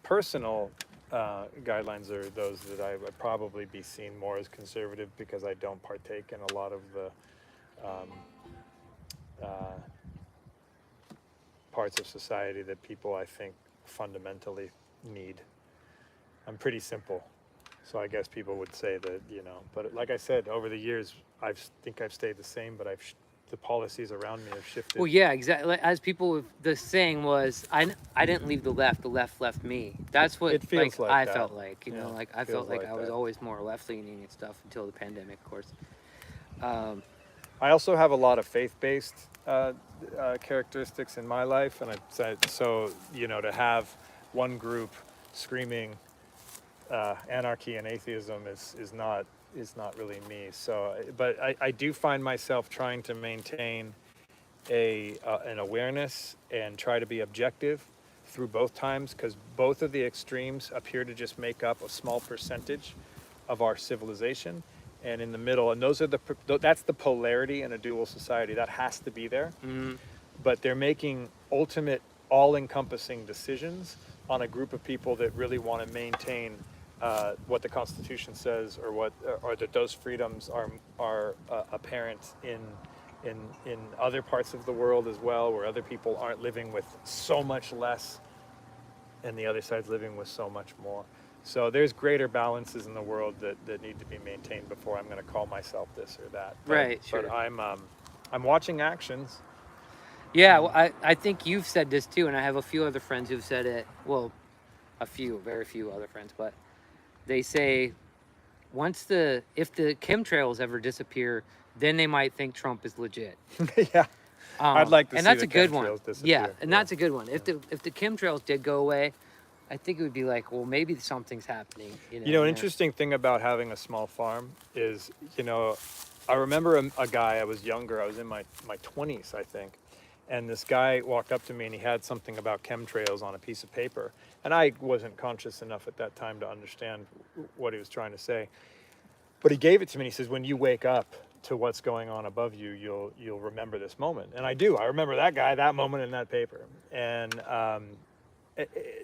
personal guidelines are those that I would probably be seen more as conservative, because I don't partake in a lot of the parts of society that people, I think, fundamentally need. I'm pretty simple, so I guess people would say that, but like I said, over the years, I think I've stayed the same, but the policies around me have shifted. Well, yeah, exactly. As people, the saying was, I didn't leave the left left me. That's what It feels like I that. felt like. Yeah, like I feels felt like like I was that. always more left leaning and stuff until the pandemic, of course. I also have a lot of faith-based characteristics in my life, and so to have one group screaming anarchy and atheism is not really me. So, but I do find myself trying to maintain an awareness and try to be objective through both times, because both of the extremes appear to just make up a small percentage of our civilization. And in the middle, and that's the polarity in a dual society that has to be there. But they're making ultimate, all-encompassing decisions on a group of people that really want to maintain what the Constitution says, or that those freedoms are apparent in other parts of the world as well, where other people aren't living with so much less, and the other side's living with so much more. So there's greater balances in the world that need to be maintained before I'm going to call myself this or that. Right, sure. But I'm watching actions. Yeah, well, I think you've said this too, and I have a few other friends who've said it. Well, very few other friends, but they say if the chemtrails ever disappear, then they might think Trump is legit. Yeah, I'd like to and see that's the a good one. chemtrails disappear. And that's a good one. If the chemtrails did go away, I think it would be like, well, maybe something's happening. An interesting thing about having a small farm is, I remember a guy. I was younger. I was in my 20s, I think. And this guy walked up to me and he had something about chemtrails on a piece of paper. And I wasn't conscious enough at that time to understand what he was trying to say. But he gave it to me and he says, when you wake up to what's going on above you, you'll remember this moment. And I do. I remember that guy, that moment in that paper. And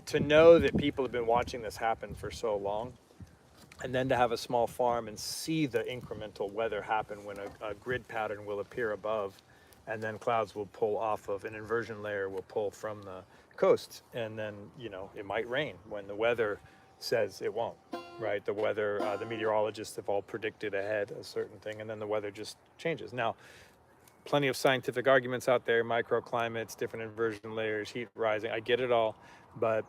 to know that people have been watching this happen for so long, and then to have a small farm and see the incremental weather happen when a grid pattern will appear above, and then clouds will pull off of an inversion layer, will pull from the coast, and then it might rain when the weather says it won't, right? The weather, the meteorologists have all predicted ahead a certain thing, and then the weather just changes. Now, plenty of scientific arguments out there, microclimates, different inversion layers, heat rising, I get it all, but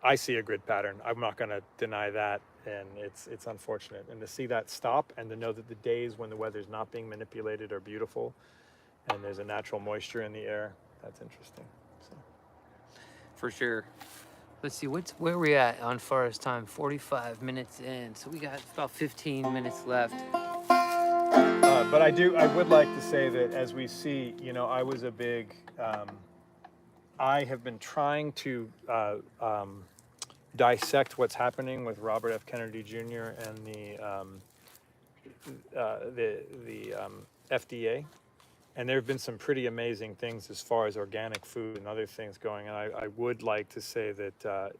I see a grid pattern. I'm not going to deny that, and it's unfortunate. And to see that stop, and to know that the days when the weather's not being manipulated are beautiful, and there's a natural moisture in the air, that's interesting. So. For sure. Let's see, where are we at on far as time? 45 minutes in, so we got about 15 minutes left. But I would like to say that as we see, I was a big, I have been trying to dissect what's happening with Robert F. Kennedy Jr. and the FDA. And there have been some pretty amazing things as far as organic food and other things going. And I would like to say that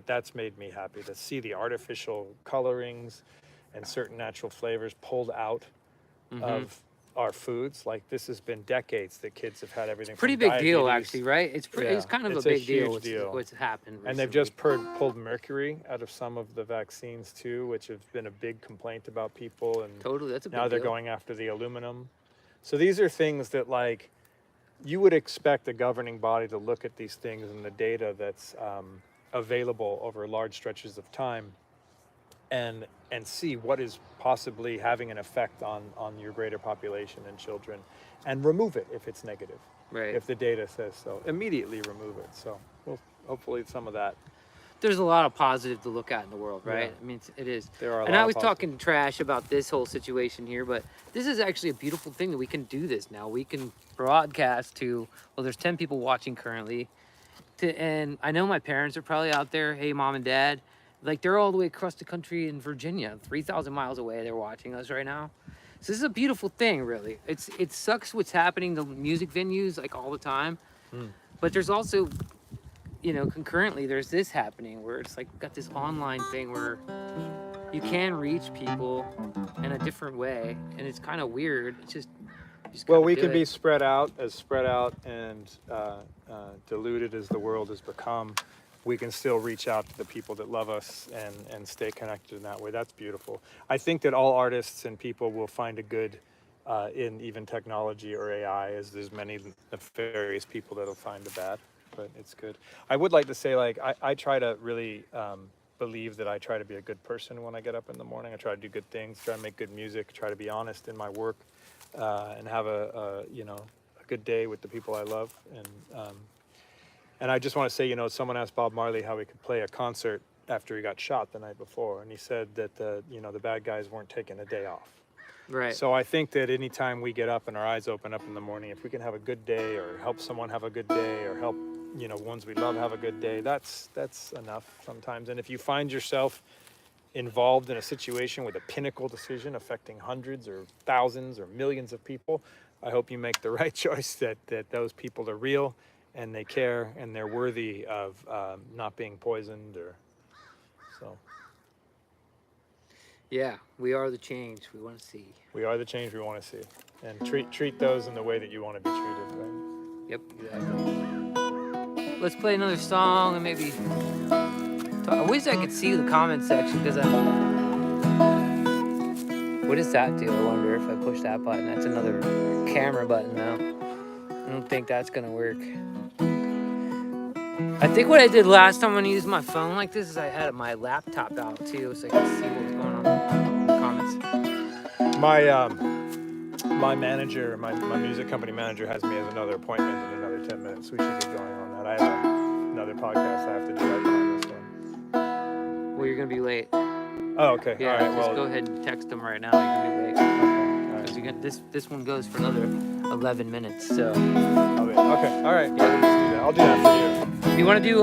that's made me happy to see the artificial colorings and certain natural flavors pulled out of our foods. Like, this has been decades that kids have had everything. Pretty from big deal, diabetes. actually, right? It's kind of a big deal. What's happened recently. And they've just pulled mercury out of some of the vaccines too, which has been a big complaint about people. And totally, that's a big now they're deal. going after the aluminum. So these are things that, like, you would expect a governing body to look at these things and the data that's available over large stretches of time, and see what is possibly having an effect on your greater population and children, and remove it if it's negative. Right. If the data says so, immediately remove it. So, well, hopefully some of that. There's a lot of positive to look at in the world, right? Yeah. I mean, it is. There are a and lot I of was positive. talking trash about this whole situation here, but this is actually a beautiful thing that we can do this now. We can broadcast to, well, there's 10 people watching currently. And I know my parents are probably out there. Hey, mom and dad. Like, they're all the way across the country in Virginia, 3,000 miles away. They're watching us right now. So this is a beautiful thing, really. It sucks what's happening to music venues, like, all the time. But there's also, concurrently, there's this happening where it's like, got this online thing where you can reach people in a different way. And it's kind of weird. It's just Well, we can be spread out and diluted as the world has become. We can still reach out to the people that love us and stay connected in that way. That's beautiful. I think that all artists and people will find a good in even technology or AI, as there's many nefarious people that'll find the bad, but it's good. I would like to say, like, I try to really believe that I try to be a good person when I get up in the morning. I try to do good things, try to make good music, try to be honest in my work, and have a good day with the people I love. And I just want to say, someone asked Bob Marley how he could play a concert after he got shot the night before, and he said that the bad guys weren't taking a day off. Right. So I think that anytime we get up and our eyes open up in the morning, if we can have a good day or help someone have a good day or help ones we love have a good day, that's enough sometimes. And if you find yourself involved in a situation with a pinnacle decision affecting hundreds or thousands or millions of people, I hope you make the right choice, that those people are real and they care and they're worthy of not being poisoned or so. Yeah, we are the change we want to see. We are the change we want to see, and treat those in the way that you want to be treated, right? Yep, exactly. Let's play another song and maybe I wish I could see the comment section, because what does that do? I wonder if I push that button. That's another camera button though. I don't think that's gonna work. I think what I did last time when I used my phone like this is I had my laptop out too, so I could see what was going on in the comments. My manager, my music company manager, has me as another appointment in another 10 minutes. We should get going on that. I have another podcast I have to do right behind this one. Well, you're gonna be late. Oh, okay. Yeah, all right. just Well, go ahead and text them right now. You're gonna be late. Okay. All right. Because this one goes for another 11 minutes. So. Okay. All right. Yeah, let's do that. I'll do that for you. You want to do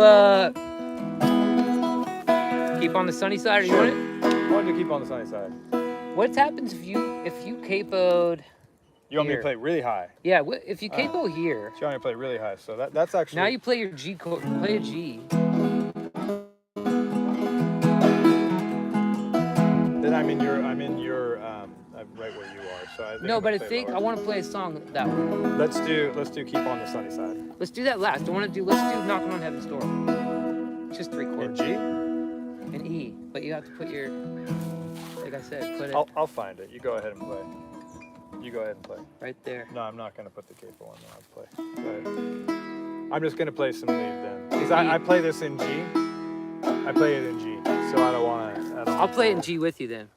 keep on the sunny side, or you want it? I wanted to keep on the sunny side. What happens if you capoed? You want me to play really high? Yeah, if you capo here. So you want me to play really high? So that's actually. Now you play your G chord. Play a G. Then I'm in your right where you are. So I think No, but I want to play a song that way. Let's do keep on the sunny side. Let's do that last. Let's do Knockin On Heaven Door. It's just 3 chords. In G? In E, but you have to put your, like I said, put it. I'll find it. You go ahead and play. You go ahead and play. Right there. No, I'm not going to put the capo on there. I'll play. Go ahead. I'm just going to play some lead then. Because I play this in G. I play it in G. So I don't want to, I don't I'll like play it in that. G with you then.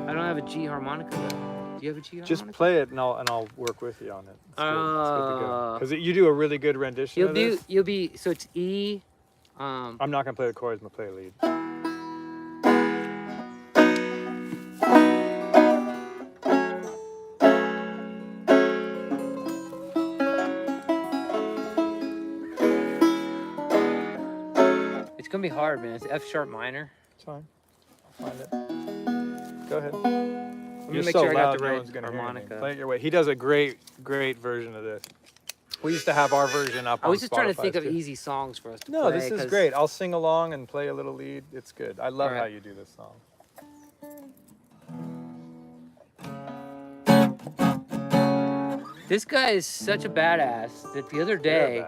I don't have a G harmonica though. Do you have a G harmonica? Just play it and I'll work with you on it. It's good. It's good to go. Because you do a really good rendition of this. You'll be so it's E. I'm not gonna play the chords. I'm gonna play a lead. It's gonna be hard, man. It's F sharp minor. It's fine. I'll find it. Go ahead. Let me You're make so sure I got loud, the no right one's gonna hear anything. harmonica. Play it your way. He does a great version of this. We used to have our version up. I was just trying to Spotify think of too. easy songs for us to play. No, this is great. I'll sing along and play a little lead. It's good. I love All right. how you do this song. This guy is such a badass that the other You're a day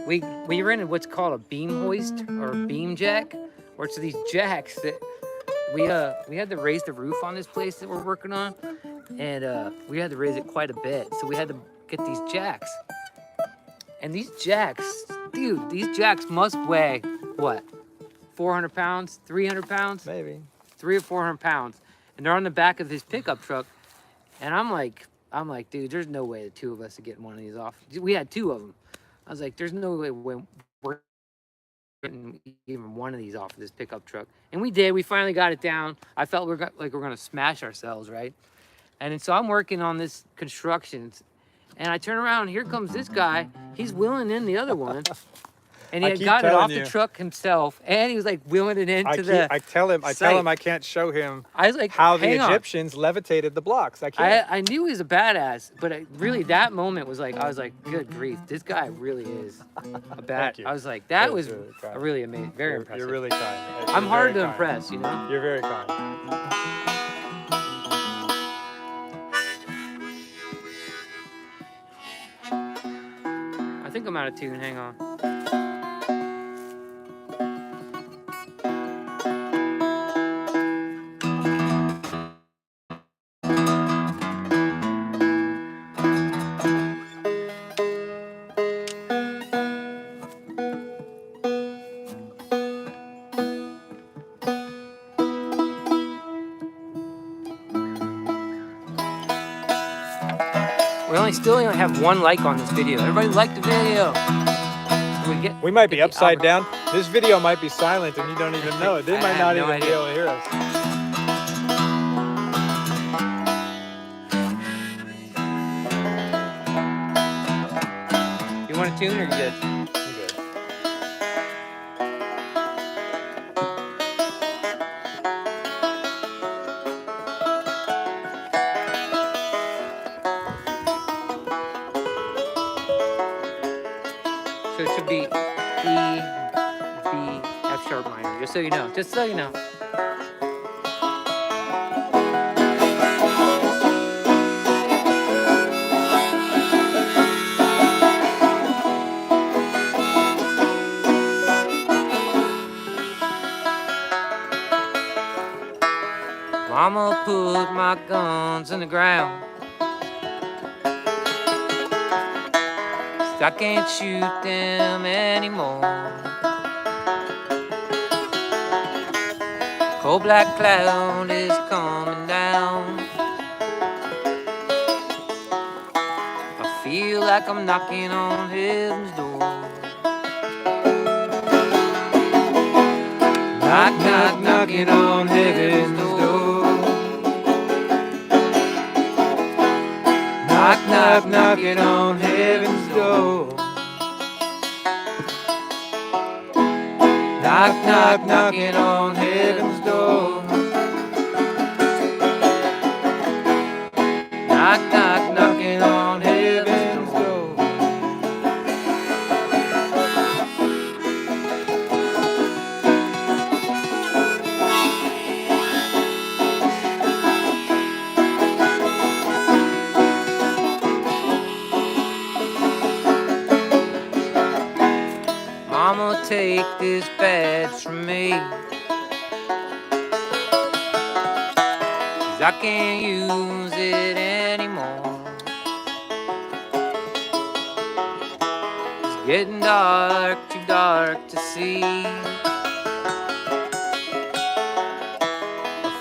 badass. we rented what's called a beam hoist or a beam jack, where it's these jacks that we had to raise the roof on this place that we're working on, and we had to raise it quite a bit, so we had to get these jacks. And these jacks, dude, these jacks must weigh what, 400 pounds, 300 pounds, Maybe. 300 or 400 pounds, and they're on the back of his pickup truck. And I'm like, dude, there's no way the two of us are getting one of these off. We had two of them. I was like, there's no way we're getting even one of these off of this pickup truck. And we did. We finally got it down. I felt like we're gonna smash ourselves, right? And so I'm working on this construction, and I turn around, and here comes this guy. He's wheeling in the other one. And he I had keep gotten it off telling the you. truck himself, and he was like wheeling it into I tell him site. I can't show him I was like, how the hang on. Egyptians levitated the blocks. I can't. I knew he was a badass, but really that moment was like, I was like, good grief, this guy really is a bad. Thank you. I was like, that That's was really kind. really amazing, very You're impressive. really kind. I'm You're hard to very kind. impress, you know? You're very kind. I think I'm out of tune, hang on. We still only have 1 like on this video. Everybody like the video. We might be get the upside down. This video might be silent and you don't even know it. They I might have not no even idea. be able to hear us. You want a tune or you good? I'm good. So it should be E, B, F sharp minor, just so you know. Just so you know. Mama put my guns in the ground. I can't shoot them anymore. Cold black cloud is coming down. I feel like I'm knocking on heaven's door. Knock, knock, knocking on heaven's door. Knock, knock, knocking on heaven's door. Knock, knock, knocking on heaven's door. Knock, knock, knocking on heaven's door. Mama, take this badge from me, 'cause I can't use it anymore. It's getting dark, you dark to see. I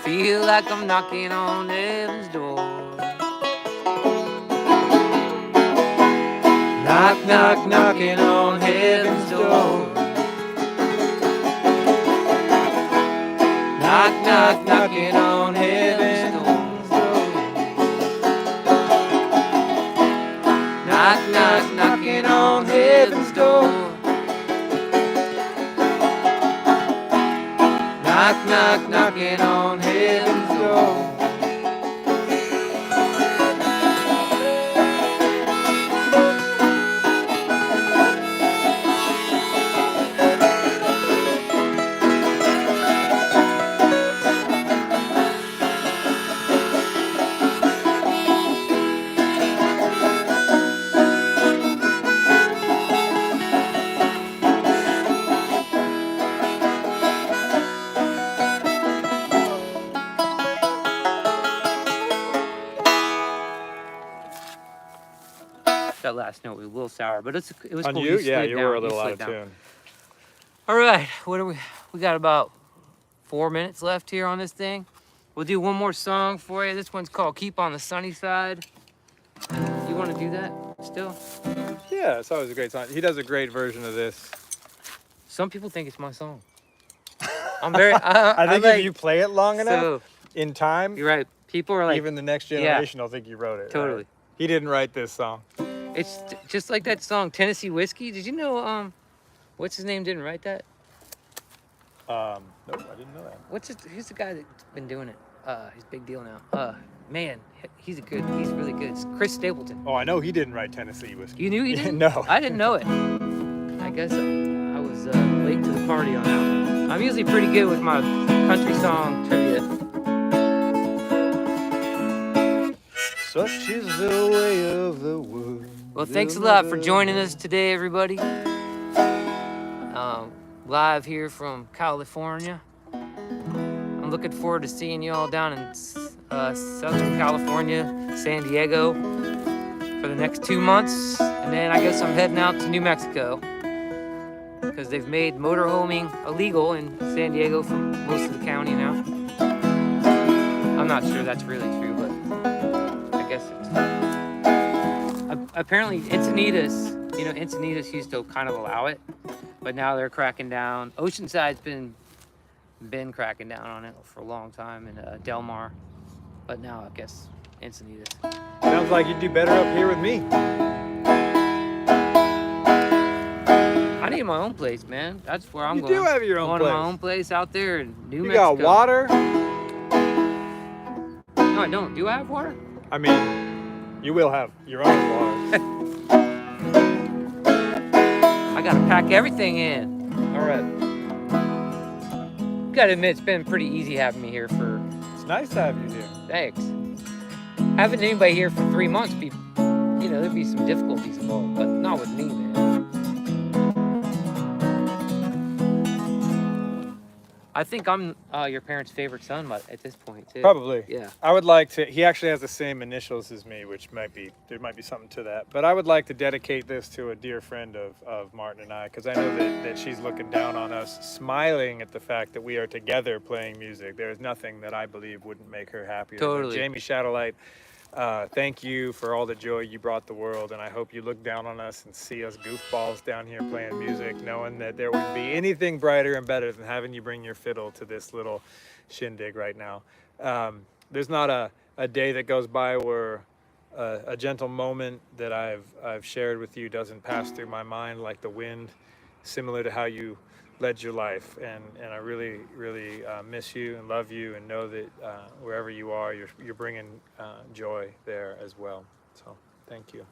feel like I'm knocking on heaven's door. Knock, knock, knocking on heaven's door. Knock, knock, knocking on heaven's door. Knock, knock, knocking on heaven's door. Knock, knock, knocking on heaven's door. That last note was a little sour, but it was On cool. you? Yeah, slid you down, were a little slid out of down. tune. All right, what are we got about 4 minutes left here on this thing. We'll do one more song for you. This one's called Keep on the Sunny Side. You want to do that still? Yeah, it's always a great song. He does a great version of this. Some people think it's my song. I'm very I think like, if you play it long enough, so in time, you're right. People are like, even the next generation will think you wrote it. totally. Right? He didn't write this song. It's just like that song Tennessee Whiskey. Did you know what's his name didn't write that? Nope, I didn't know that. Who's the guy that's been doing it? He's a big deal now. Man, he's really good. It's Chris Stapleton. Oh, I know he didn't write Tennessee Whiskey. You knew he didn't? No. I didn't know it. I guess I was late to the party on that one. I'm usually pretty good with my country song trivia. Such is the way of the world. Well, thanks a lot for joining us today, everybody. Live here from California. I'm looking forward to seeing you all down in Southern California, San Diego, for the next 2 months. And then I guess I'm heading out to New Mexico because they've made motorhoming illegal in San Diego for most of the county now. I'm not sure that's really true, but I guess it's... apparently Encinitas, Encinitas used to kind of allow it, but now they're cracking down. Oceanside's been cracking down on it for a long time in Del Mar, but now I guess Encinitas. Sounds like you'd do better up here with me. I need my own place, man. That's where I'm You going. do have your own going place. to my own place out there in New You Mexico. got water? No, I don't. Do I have water? I mean, you will have your own water. I gotta pack everything in. All right. Gotta admit, it's been pretty easy having me here for... It's nice to have you here. Thanks. Having anybody here for 3 months, there'd be some difficulties involved, but not with me, man. I think I'm your parents' favorite son at this point, too. Probably. Yeah. I would like to, he actually has the same initials as me, which there might be something to that. But I would like to dedicate this to a dear friend of Martin and I, because I know that she's looking down on us, smiling at the fact that we are together playing music. There is nothing that I believe wouldn't make her happier. Totally. Jamie Shadowlight, thank you for all the joy you brought the world, and I hope you look down on us and see us goofballs down here playing music, knowing that there wouldn't be anything brighter and better than having you bring your fiddle to this little shindig right now. There's not a day that goes by where a gentle moment that I've shared with you doesn't pass through my mind like the wind, similar to how you led your life, and I really miss you and love you, and know that wherever you are, you're bringing joy there as well. So thank you.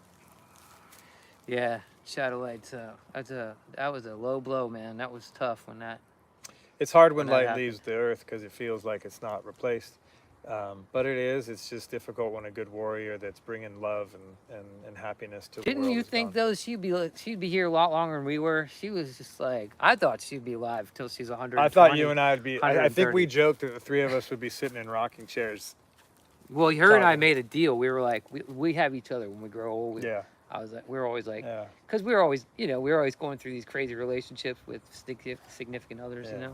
Yeah, Shadowlights. That was a low blow, man. That was tough when that. It's hard when that light happened. leaves the earth because it feels like it's not replaced. But it is. It's just difficult when a good warrior that's bringing love and happiness to the world. Didn't you is think gone. though she'd be here a lot longer than we were? She was just like, I thought she'd be alive till she's 100. I thought you and I would be. I think 130. we joked that the three of us would be sitting in rocking chairs. Well, her and I Talking. made a deal. We were like, we have each other when we grow old. Yeah. I was like, we were always like, Yeah. because we were always, we were always going through these crazy relationships with significant others, Yeah.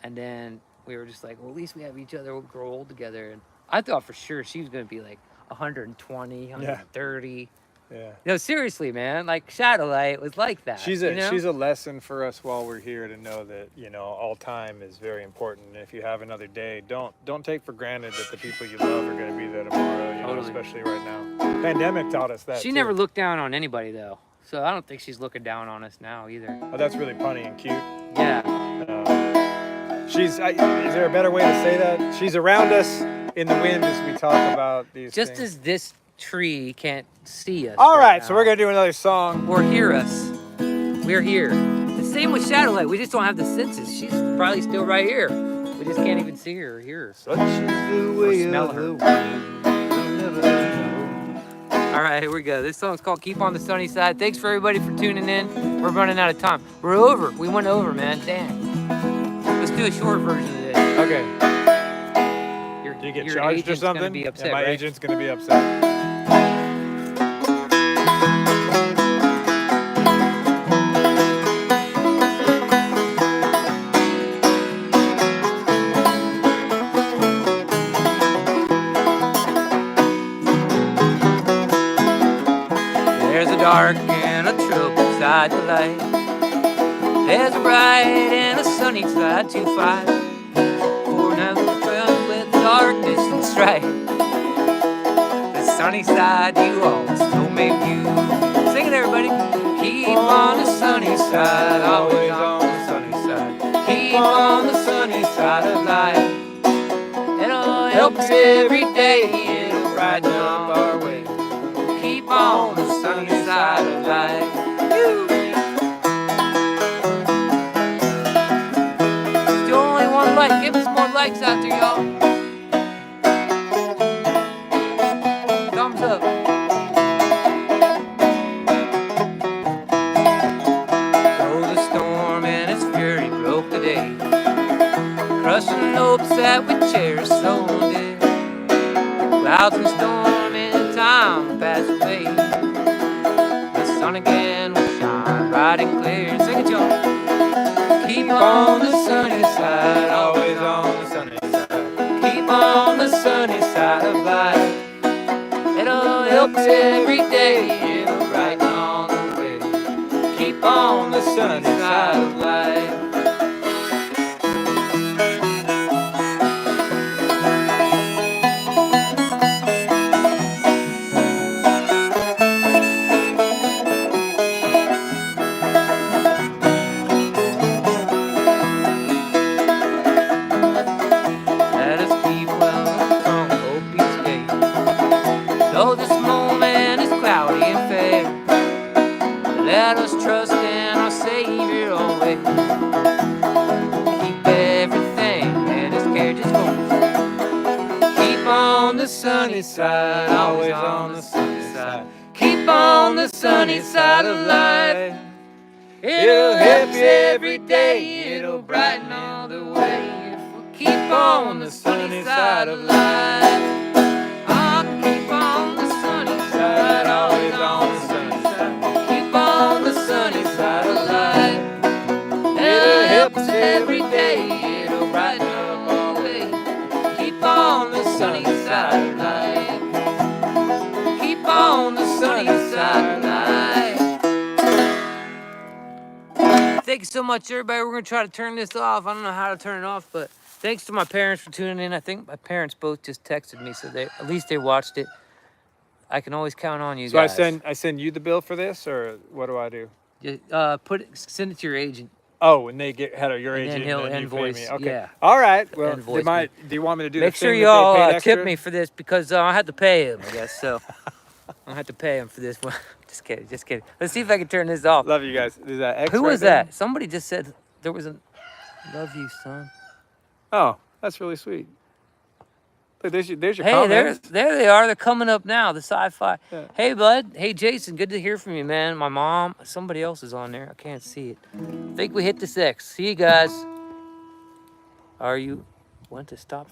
and then we were just like, well, at least we have each other. We'll grow old together. And I thought for sure she was gonna be like 120, 130. Yeah. No, seriously, man. Like Shadowlight was like that. She's a lesson for us while we're here to know that all time is very important. And if you have another day, don't take for granted that the people you love are going to be there tomorrow. Totally. Especially right now. Pandemic taught us that. She too. never looked down on anybody though, so I don't think she's looking down on us now either. Oh, that's really funny and cute. Yeah. Is there a better way to say that? She's around us in the wind as we talk about these Just things. as this tree can't see us. All right, now, so we're going to do another song. or hear us. We're here. The same with Shadowlight. We just don't have the senses. She's probably still right here. We just can't even see her or hear her. Such is the way smell of her. the wind. You'll never know. All right, here we go. This song's called Keep on the Sunny Side. Thanks for everybody for tuning in. We're running out of time. We're over. We went over, man. Dang. Let's do a short version of this. Okay. Do you get your charged or agent's gonna something? be upset, yeah, my right? agent's going to be upset. There's a dark and a troubled side to life. There's a bright and a sunny side to fight. For now we're filled with darkness and strife. The sunny side you always told me you. Sing it, everybody. Keep on the sunny side, always on the sunny side. Keep on the sunny side of life. It'll help us every day. It'll brighten up our way. Keep on the sunny side of life. It's the only one light. Give us more lights out there, y'all. Thumbs up. Though the storm and its fury broke the day, crushing hopes that we cherish so dear. Clouds and storm and time pass away. The sun again will shine bright and clear. Sing it, y'all. Keep on the sunny side, always on the sunny side. Keep on the sunny side of life. It'll help us every day. It'll brighten on the way. Keep on the sunny side of life. Let us keep well from hope each day. Though this moment is cloudy and fair, let us trust in our Savior always. Keep everything in His care just for us. Keep on the sunny side, always on the sunny side. Keep on the sunny side of life. It'll help you every day. It'll brighten all the way. If we keep on the sunny side of life. I'll keep on the sunny side, always on the sunny side. Keep on the sunny side of life. It'll help us every day. It'll brighten up all the way. Keep on the sunny side of life. Keep on the sunny side of life. Thank you so much, everybody. We're going to try to turn this off. I don't know how to turn it off, but thanks to my parents for tuning in. I think my parents both just texted me, so at least they watched it. I can always count on you guys. So I send you the bill for this, or what do I do? Send it to your agent. Oh, and they get your And agent, then he'll and then invoice, you pay me. Okay. yeah. All right. Well, Invoice do you want me to do Make the sure thing y'all that they paid tip extra? me for this because I had to pay him, I guess. So I have to pay him for this one. Just kidding, just kidding. Let's see if I can turn this off. Love you guys. Is that X Who right was there? that? Somebody just said there was a love you, son. Oh, that's really sweet. Look, there's your Hey, comment. there they are. They're coming up now. The sci-fi. Yeah. Hey, bud. Hey, Jason. Good to hear from you, man. My mom. Somebody else is on there. I can't see it. I think we hit the 6. See you guys. Are you? Want to stop?